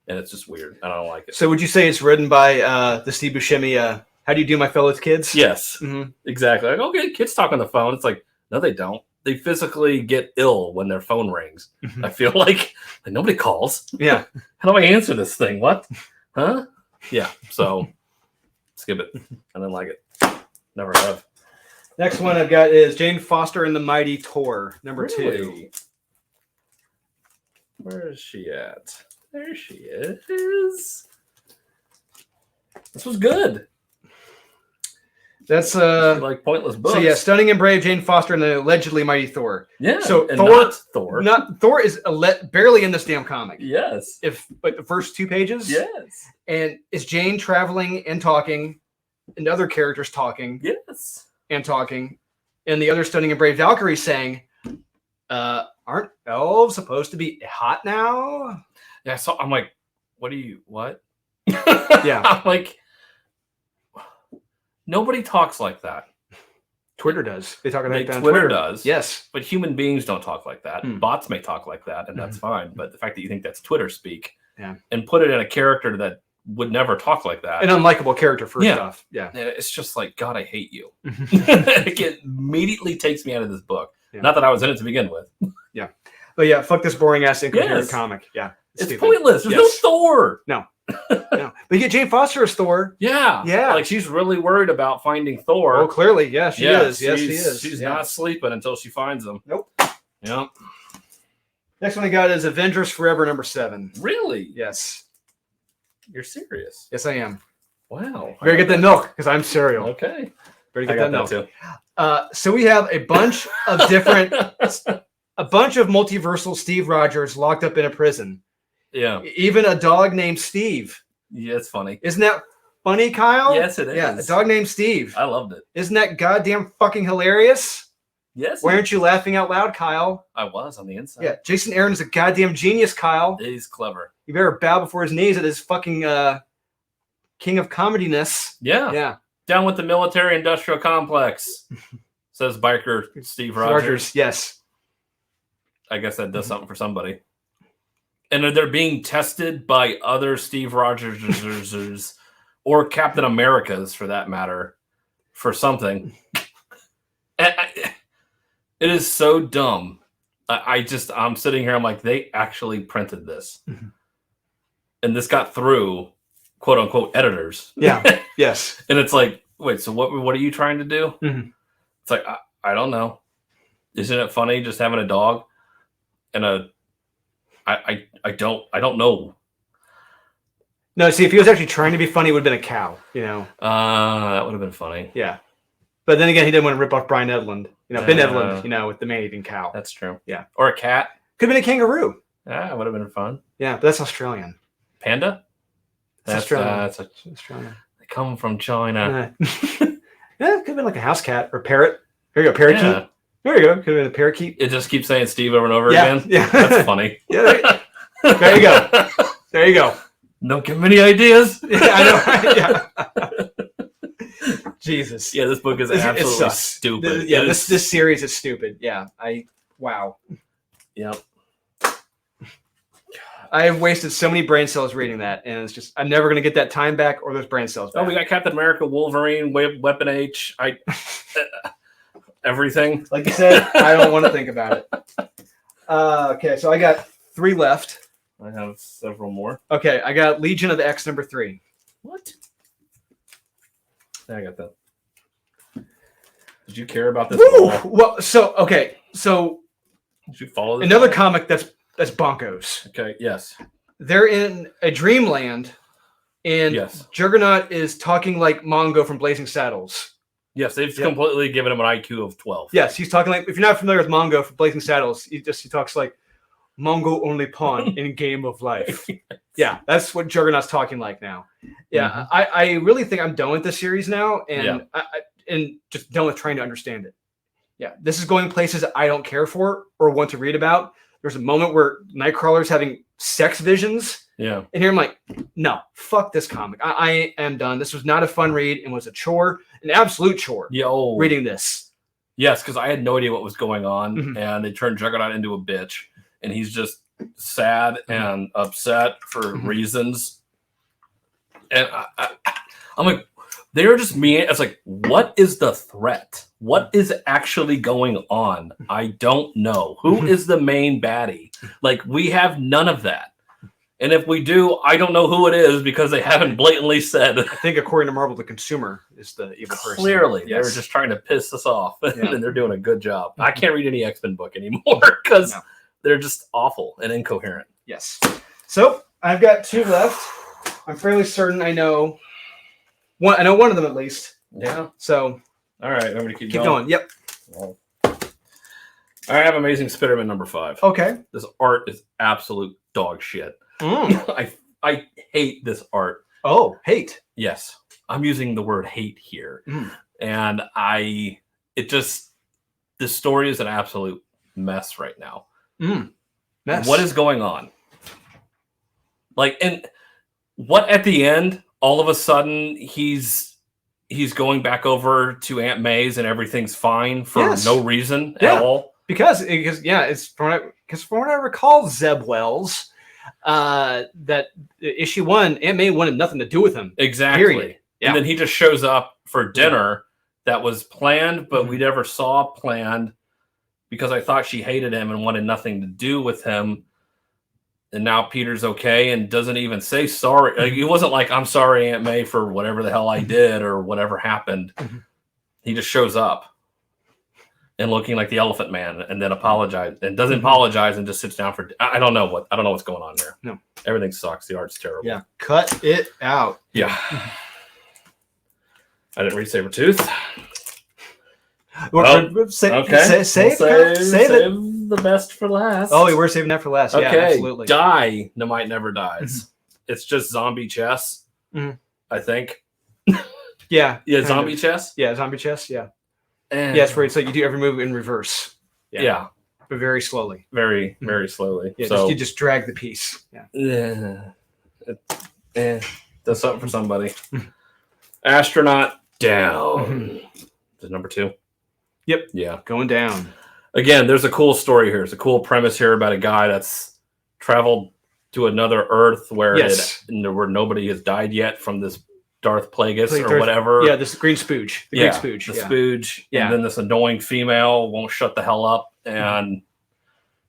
And it's just weird. I don't like it. So would you say it's written by the Steve Buscemi, How Do You Do, My Fellow Kids? Yes, exactly. Like, okay, kids talk on the phone. It's like, no, they don't. They physically get ill when their phone rings. I feel like nobody calls. Yeah. How do I answer this thing? What? Huh? Yeah. So skip it. I didn't like it. Never have. Next one I've got is Jane Foster and the Mighty Thor, number 2. Where is she at? There she is. This was good. That's like pointless books. So yeah, Stunning and Brave, Jane Foster, and the allegedly Mighty Thor. Yeah. So Thor. Thor is barely in this damn comic. Yes. But the first 2 pages. Yes. And it's Jane traveling and talking, and other characters talking. Yes. And talking, and the other Stunning and Brave Valkyrie saying, "Aren't elves supposed to be hot now?" Yeah. So I'm like, what? Yeah. I'm like, nobody talks like that. Twitter does. They talk like that on Twitter Twitter. Does. Yes. But human beings don't talk like that. Bots may talk like that, and that's fine. But the fact that you think that's Twitter speak and put it in a character that would never talk like that. An unlikable character first off. Yeah. It's just like, God, I hate you. It immediately takes me out of this book. Yeah. Not that I was in it to begin with. Yeah. But yeah, fuck this boring ass incoherent comic. Yeah. It's pointless. There's no Thor. No. No. But you get Jane Foster as Thor. Yeah. Yeah. Like she's really worried about finding Thor. Oh, clearly. Yeah, she is. Yes, she is. She's not sleeping until she finds him. Nope. Yep. Next one I got is Avengers Forever number 7. Really? Yes. You're serious? Yes, I am. Wow. Better get that milk because I'm cereal. Okay. Better get that milk. Too. So we have a bunch of different, a bunch of multiversal Steve Rogers locked up in a prison. Yeah. Even a dog named Steve. Yeah, it's funny. Isn't that funny, Kyle? Yes, it is. Yeah, a dog named Steve. I loved it. Isn't that goddamn fucking hilarious? Yes. Why aren't you laughing out loud, Kyle? I was on the inside. Yeah, Jason Aaron is a goddamn genius, Kyle. He's clever. You better bow before his knees at his fucking king of comediness. Yeah. Yeah. Down with the military-industrial complex, says biker Steve Rogers. Yes. I guess that does something for somebody. And they're being tested by other Steve Rogers or Captain Americas, for that matter, for something. It is so dumb. I'm sitting here. I'm like, they actually printed this, and this got through, quote unquote, editors. Yeah. Yes. And it's like, wait, so what are you trying to do? Mm-hmm. It's like, I don't know. Isn't it funny just having a dog and I don't know. No, see, if he was actually trying to be funny, it would have been a cow, you know. That would have been funny. Yeah. But then again, he didn't want to rip off Brian Edlund. You know, Ben Edlund, you know, with the man-eating cow. That's true. Yeah. Or a cat. Could have been a kangaroo. Yeah, it would have been fun. Yeah, but that's Australian. Panda? That's Australian. That's Australian. They come from China. Yeah, it could have been like a house cat or parrot. There you go, parakeet. Yeah. There you go. Could have been a parakeet. It just keeps saying Steve over and over Yeah, again. yeah. That's funny. Yeah, there you go. There you go. Don't give me any ideas. Yeah, I know, right? Yeah. Jesus. Yeah, this book is It absolutely sucks. stupid. This series is stupid. Yeah, wow. Yep. I have wasted so many brain cells reading that, and it's just I'm never gonna get that time back or those brain cells back. Oh, we got Captain America, Wolverine, Weapon H, everything. Like you said, I don't want to think about it. Okay, so I got 3 left. I have several more. Okay, I got Legion of X number 3. What? Yeah, I got that. Did you care about this? Well, so Did you follow this? another comic that's bonkos. Okay. Yes. They're in a dreamland, and Yes. Juggernaut is talking like Mongo from Blazing Saddles. Yes, they've completely given him an IQ of 12. Yes, he's talking like, if you're not familiar with Mongo from Blazing Saddles, he talks like Mongo only pawn in Game of Life. Yeah, that's what Juggernaut's talking like now. Yeah, I really think I'm done with this series now, and and just done with trying to understand it. Yeah, this is going places I don't care for or want to read about. There's a moment where Nightcrawler's having sex visions. Yeah. And here I'm like, no, fuck this comic. I am done. This was not a fun read and was a chore, an absolute chore. Reading this. Yes, because I had no idea what was going on, and they turned Juggernaut into a bitch, and he's just sad and upset for reasons. And I'm like, they were just me. It's like, what is the threat? What is actually going on? I don't know. Who is the main baddie? Like, we have none of that. And if we do, I don't know who it is because they haven't blatantly said. I think according to Marvel, the consumer is the evil person. Clearly, they're just trying to piss us off, and they're doing a good job. I can't read any X-Men book anymore because they're just awful and incoherent. Yes. So I've got 2 left. I'm fairly certain I know one. I know one of them at least. Yeah. So. All right, I'm going to keep going. Yep. Well, I have Amazing Spiderman number 5. Okay. This art is absolute dog shit. I hate this art. Oh, hate. Yes. I'm using the word hate here. And this story is an absolute mess right now. Mess. What is going on? Like, and what at the end, all of a sudden he's going back over to Aunt May's and everything's fine for no reason at all. Because it's from what I recall, Zeb Wells, that issue 1, Aunt May wanted nothing to do with him. Exactly. Period. Yeah. And then he just shows up for dinner that was planned, but we never saw planned because I thought she hated him and wanted nothing to do with him. And now Peter's okay and doesn't even say sorry. Like, it wasn't like, I'm sorry, Aunt May, for whatever the hell I did or whatever happened. He just shows up and looking like the Elephant Man and then apologize and doesn't apologize and just sits down for. I don't know what's going on there. No, everything sucks. The art's terrible. Yeah, cut it out. Yeah. I didn't read Sabretooth. Save the best for last. Oh, we're saving that for last. Okay. Yeah, absolutely. Might Never Dies. It's just zombie chess, I think. Yeah. Yeah, kind zombie of. chess. Yeah, zombie chess. Yeah. Eh, Yeah, it's where it's like you do every move in reverse. yeah, But very slowly. very very slowly. Yeah, So you just drag the piece. Yeah. That's something for somebody. Astronaut down. Is it number 2? Yep. Yeah. Going down. Again, there's a cool story here. It's a cool premise here about a guy that's traveled to another Earth where where nobody has died yet from this Darth Plagueis or whatever. Yeah, this green spooge. The Greek spooge. The spooge. Yeah. And then this annoying female won't shut the hell up. And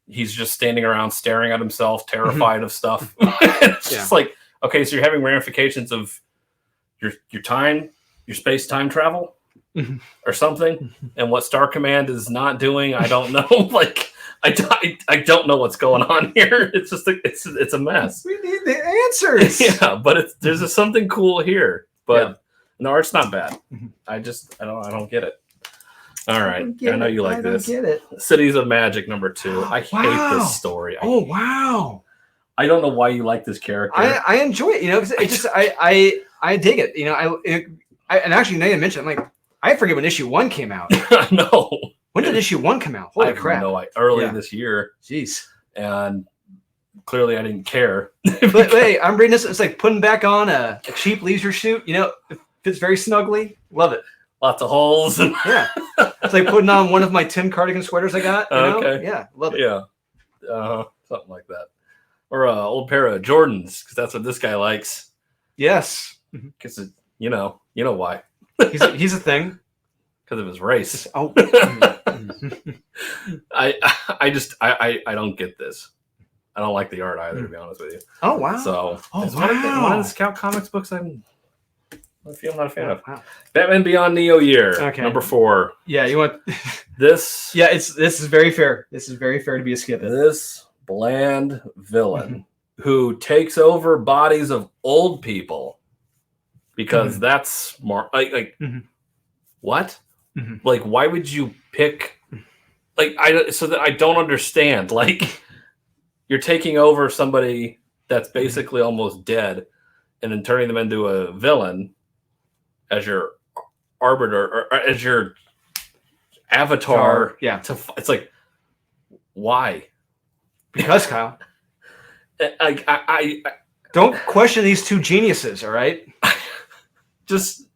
he's just standing around staring at himself, terrified of stuff. It's just like, okay, so you're having ramifications of your time, your space-time travel or something. And what Star Command is not doing, I don't know. Like, I don't know what's going on here. It's just it's a mess. We need the answers. Yeah, but there's just something cool here. But no, it's not bad. I don't get it. All right, I know you like this. Get it. Cities of Magic number 2. I hate this story. Wow. I don't know why you like this character. I enjoy it. You know, it just I dig it. You know, and actually now you mentioned, like, I forget when issue 1 came out. I know. When did issue 1 come out? Holy crap! Early this year. Jeez. And clearly I didn't care. But hey, I'm reading this. It's like putting back on a cheap leisure suit. You know, it fits very snugly. Love it. Lots of holes. Yeah. It's like putting on one of my Tim cardigan sweaters I got. You know? Okay. Yeah. Love it. Yeah. Something like that. Or an old pair of Jordans, because that's what this guy likes. Yes. Because you know why. He's a thing. Because of his race. Oh. I don't get this. I don't like the art either, to be honest with you. Oh wow. So one of the Scout Comics books I'm not a fan of. Wow. Batman Beyond Neo Year. Okay. Number 4. Yeah, you want this? Yeah, this is very fair. This is very fair to be a skip it. This bland villain who takes over bodies of old people because that's more like what? Like, why would you pick? Like, I don't understand. Like, you're taking over somebody that's basically almost dead, and then turning them into a villain as your arbiter or as your avatar. Yeah, it's like, why? Because Kyle, I don't question these two geniuses. All right, just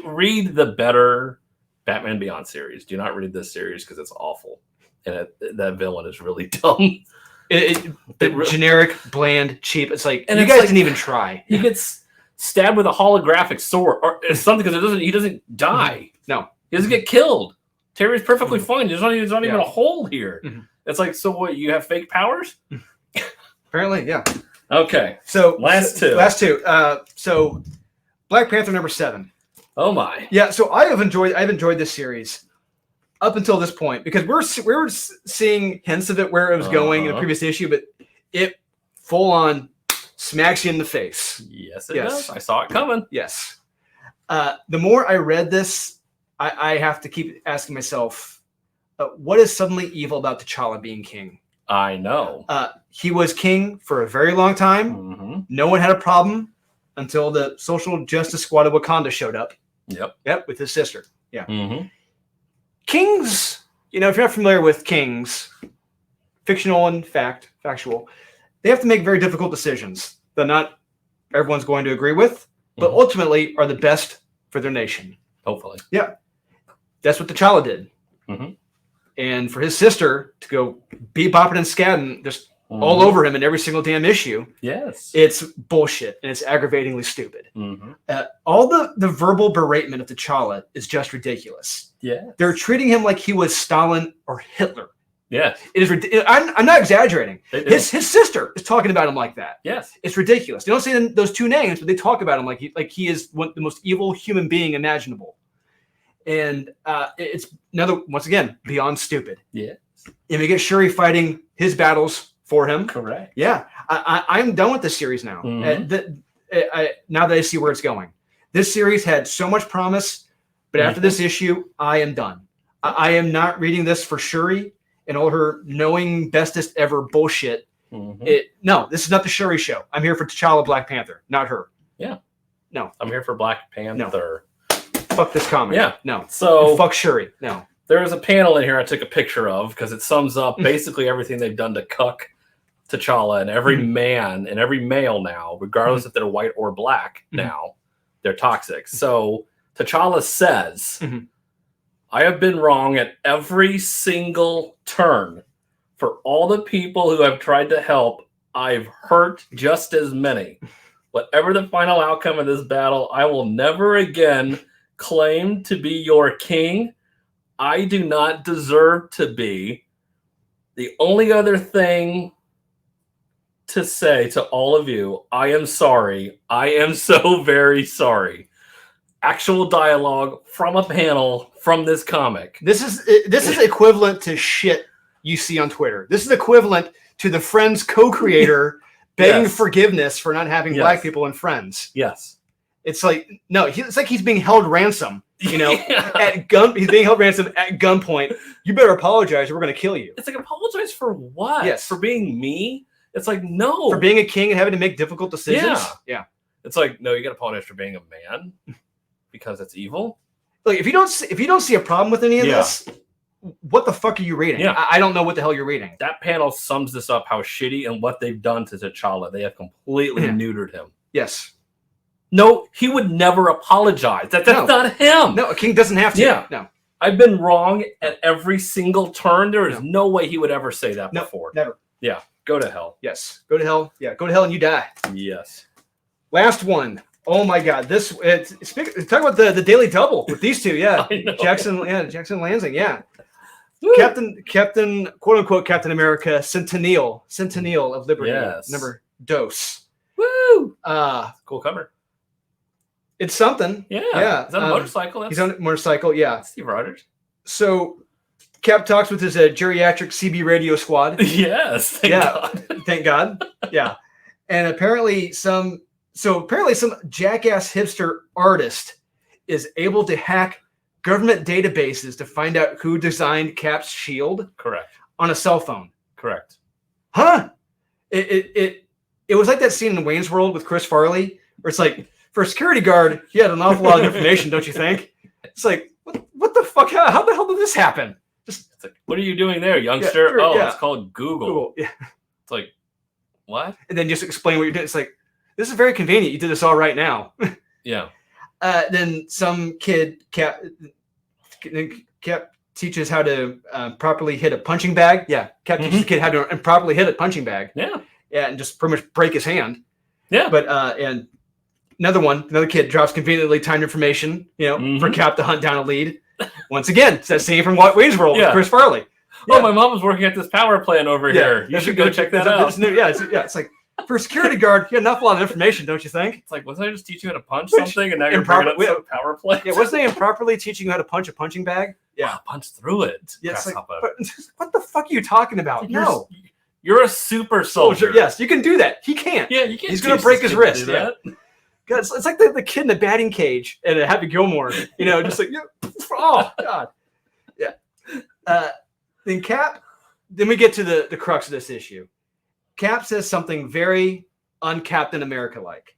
read the better Batman Beyond series. Do not read this series because it's awful, and that villain is really dumb. Generic, bland, cheap. It's like, and you guys didn't even try. He gets stabbed with a holographic sword or something because he doesn't die. No, he doesn't get killed. Terry's perfectly fine. There's not even a hole here. It's like, so what? You have fake powers? Apparently, yeah. Okay. So last two. So Black Panther number 7. Oh my. Yeah. So I've enjoyed this series up until this point because we were seeing hints of it where it was going in the previous issue, but it full on smacks you in the face. Yes, it does. I saw it coming. Yes. The more I read this, I have to keep asking myself, what is suddenly evil about T'Challa being king? I know. He was king for a very long time. No one had a problem until the Social Justice Squad of Wakanda showed up. Yep, with his sister. Yeah. Kings, if you're not familiar with kings, fictional and factual, they have to make very difficult decisions that not everyone's going to agree with, but ultimately are the best for their nation. Hopefully. Yeah. That's what T'Challa did. And for his sister to go bebopping and scatting just all over him in every single damn issue. Yes. It's bullshit, and it's aggravatingly stupid. All the verbal beratement of T'Challa is just ridiculous. Yeah. They're treating him like he was Stalin or Hitler. Yeah. It is. I'm not exaggerating. His sister is talking about him like that. Yes. It's ridiculous. They don't say those two names, but they talk about him like he is the most evil human being imaginable. And it's once again, beyond stupid. Yeah. And we get Shuri fighting his battles for him. Correct. Yeah. I'm done with this series now. Now that I see where it's going. This series had so much promise, but after this issue, I am done. I am not reading this for Shuri and all her knowing bestest ever bullshit. No, this is not the Shuri show. I'm here for T'Challa Black Panther, not her. Yeah. No. I'm here for Black Panther. Fuck this comic. Yeah. No. So And fuck Shuri. No. there is a panel in here I took a picture of because it sums up basically everything they've done to cuck T'Challa, and every man and every male now, regardless if they're white or black now, they're toxic. So T'Challa says, I have been wrong at every single turn. For all the people who have tried to help, I've hurt just as many. Whatever the final outcome of this battle, I will never again claim to be your king. I do not deserve to be. The only other thing to say to all of you, I am sorry. I am so very sorry. Actual dialogue from a panel from this comic. This is equivalent to shit you see on Twitter. This is equivalent to the Friends co-creator begging forgiveness for not having black people in Friends. Yes. It's like, no, it's like he's being held ransom. You know, he's being held ransom at gunpoint. You better apologize or we're going to kill you. It's like, apologize for what? Yes. For being me? It's like, no. For being a king and having to make difficult decisions? Yeah. It's like, no, you got to apologize for being a man because it's evil. Like, if you don't see a problem with any of this, what the fuck are you reading? Yeah. I don't know what the hell you're reading. That panel sums this up, how shitty and what they've done to T'Challa. They have completely neutered him. Yes. No, he would never apologize. That's not him. No, a king doesn't have to. Yeah. No. I've been wrong at every single turn. There is no way he would ever say that before. Never. Yeah. Go to hell. Yes. Go to hell. Yeah. Go to hell and you die. Yes. Last one. Oh my God. Talk about the Daily Double with these two. Yeah. Jackson Lansing. Yeah. Woo. Captain, quote unquote, Captain America, Centennial of Liberty. Yes. Number Dose. Woo. Cool cover. It's something. Yeah. Yeah. He's on a motorcycle. He's on a motorcycle. Yeah. Steve Rogers. So Cap talks with his geriatric CB radio squad. Yes. Thank God. Thank God. Yeah. And apparently some jackass hipster artist is able to hack government databases to find out who designed Cap's shield. Correct. On a cell phone. Correct. Huh? It was like that scene in Wayne's World with Chris Farley, where it's like, for a security guard, he had an awful lot of information, don't you think? It's like, what the fuck? How the hell did this happen? It's like, what are you doing there, youngster? Yeah, It's called Google. Yeah. It's like, what? And then just explain what you're doing. It's like, this is very convenient. You did this all right now. Yeah. Then some kid, Cap teaches how to properly hit a punching bag. Yeah. Cap teaches the kid how to properly hit a punching bag. Yeah. Yeah, and just pretty much break his hand. Yeah. But and another kid drops conveniently timed information, for Cap to hunt down a lead. Once again, it's that scene from Wayne's World with Chris Farley. Yeah. Oh, my mom was working at this power plant over here. You should go check that out. It's like, for a security guard, you had enough a lot of information, don't you think? It's like, wasn't I just teaching you how to punch something, and now you're bringing up some power play? Yeah, wasn't I improperly teaching you how to punch a punching bag? Yeah, punch through it. Yeah, it's like, what the fuck are you talking about? No. You're a super soldier. Yes, you can do that. He can't. Yeah, you can't. He's going to break his wrist. Yeah. God, it's like the kid in the batting cage at Happy Gilmore. Just like, oh, God. Yeah. Then Cap, then we get to the crux of this issue. Cap says something very un-Captain America-like.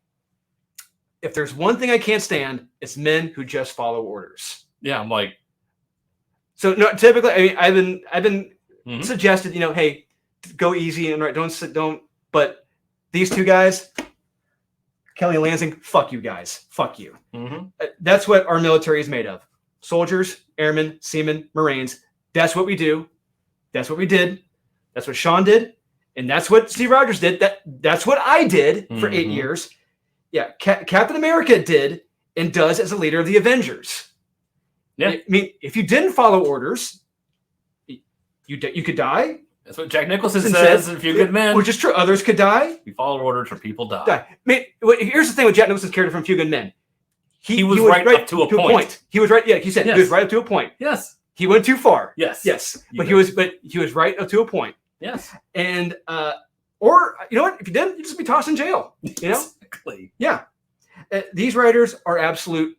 If there's one thing I can't stand, it's men who just follow orders. Yeah, I'm like. So no, typically, I mean, I've been suggested, hey, go easy and right, don't. But these two guys, Kelly and Lansing, fuck you guys, fuck you. That's what our military is made of: soldiers, airmen, seamen, Marines. That's what we do. That's what we did. That's what Sean did, and that's what Steve Rogers did. That's what I did for 8 years. Yeah, Captain America did and does as a leader of the Avengers. Yeah, I mean, if you didn't follow orders, you could die. That's what Jack Nicholson says in Few Good Men. Which is true. Others could die. We follow orders or people die. I mean, here's the thing with Jack Nicholson's character from Few Good Men. He was right up to a point. He was right. Yeah, he said he was right up to a point. Yes. He went too far. Yes. But he was right up to a point. Yes. And or you know what? If you didn't, you'd just be tossed in jail. Exactly. Yeah. These writers are absolute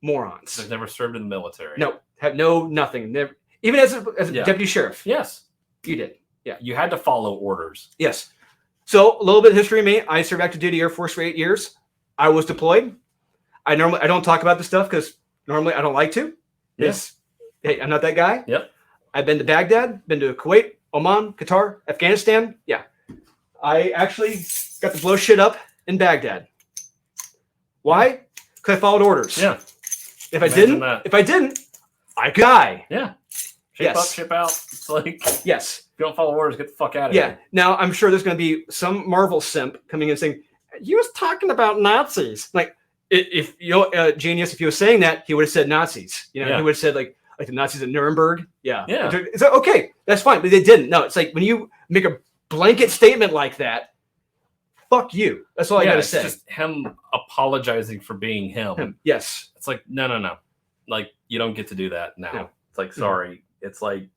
morons. They've never served in the military. No, have nothing. Never, even as a deputy sheriff. Yes. You did. Yeah. You had to follow orders. Yes. So a little bit of history of me. I served active duty Air Force for 8 years. I was deployed. I don't talk about this stuff because normally I don't like to. Is, hey, I'm not that guy. Yep. I've been to Baghdad, been to Kuwait, Oman, Qatar, Afghanistan. Yeah. I actually got to blow shit up in Baghdad. Why? Because I followed orders. Yeah. If I didn't, I could die. Yeah. Ship up, ship out. It's like, yes. If you don't follow orders, get the fuck out of here. here. Now, I'm sure there's going to be some Marvel simp coming in saying, he was talking about Nazis. Like, if you know, Genius, if he was saying that, he would have said Nazis. You know, he would have said like the Nazis at Nuremberg. Yeah. It's like, okay, that's fine, but they didn't. No, it's like when you make a blanket statement like that, fuck you. That's all I got to say. It's just him apologizing for being him. Yes. It's like, no. Like, you don't get to do that now. No. It's like, sorry. It's like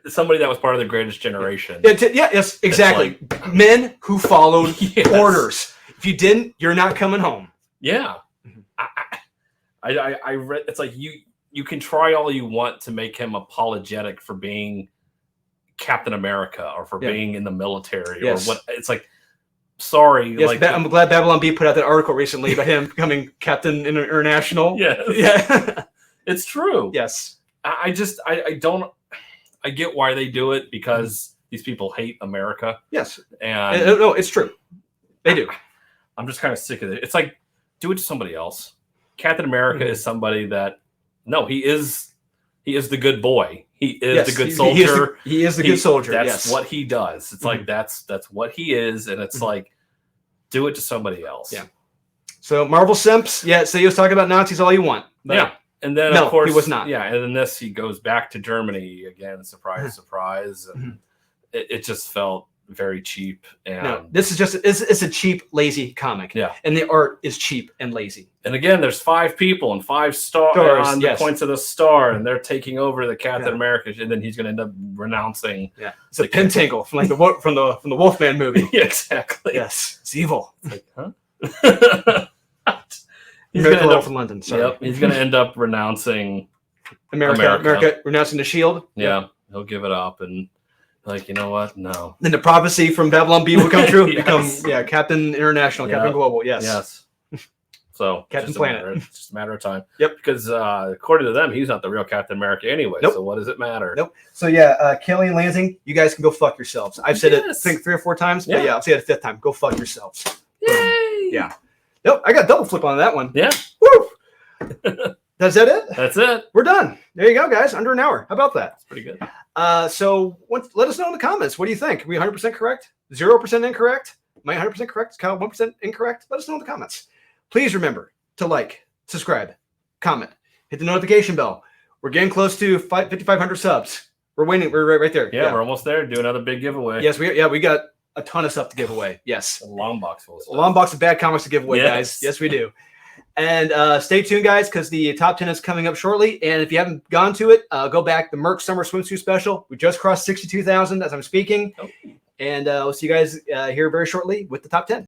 somebody that was part of the greatest generation. Yes, exactly. Like, men who followed orders. If you didn't, you're not coming home. Yeah. I read, it's like you can try all you want to make him apologetic for being Captain America or for being in the military or what. It's like, sorry. Yes, like I'm glad Babylon B put out that article recently about him becoming Captain International. Yeah. It's true. Yes. I get why they do it because these people hate America. Yes. And no, it's true. They do. I'm just kind of sick of it. It's like, do it to somebody else. Captain America is somebody that, no, he is the good boy. He is the good soldier. He is the good soldier. That's what he does. It's like, that's what he is. And it's like, do it to somebody else. Yeah. So Marvel simps, so he was talking about Nazis all you want. But and then of course he was not. Yeah. And in this, he goes back to Germany again. Surprise, surprise. And it just felt very cheap. And no, this is just it's a cheap, lazy comic. Yeah. And the art is cheap and lazy. And again, there's 5 people and 5 stars on the points of the star, and they're taking over the Captain America, and then he's going to end up renouncing. Yeah, it's a pentangle from like from the Wolfman movie. Yeah, exactly. Yes, it's evil. Like, huh? He's going to end up in London. Sorry. Yep, he's going to end up renouncing America, renouncing the shield. Yeah, he'll give it up and. Like, you know what? No. Then the prophecy from Babylon B will come true. Become Captain International, Captain Global. Yes. So Captain Planet. It's just a matter of time. Yep. Because according to them, he's not the real Captain America anyway. Nope. So what does it matter? Nope. So Kelly and Lansing, you guys can go fuck yourselves. I've said it I think 3 or 4 times, but I'll say it a 5th time. Go fuck yourselves. Yay! Yeah. Nope. I got double flip on that one. Yeah. Woo! Is that it? That's it. We're done. There you go, guys. Under an hour. How about that? That's pretty good. So let us know in the comments. What do you think? Are we 100% correct? 0% incorrect? Am I 100% correct? Is Kyle 1% incorrect? Let us know in the comments. Please remember to like, subscribe, comment, hit the notification bell. We're getting close to 5,500 subs. We're waiting. We're right there. Yeah, we're almost there. Do another big giveaway. Yes, we got a ton of stuff to give away. Yes. A long box full of stuff. A long box of bad comics to give away, guys. Yes, we do. And stay tuned, guys, because the top 10 is coming up shortly. And if you haven't gone to it, go back. The MERC Summer Swimsuit Special. We just crossed 62,000 as I'm speaking. And we'll see you guys here very shortly with the top 10.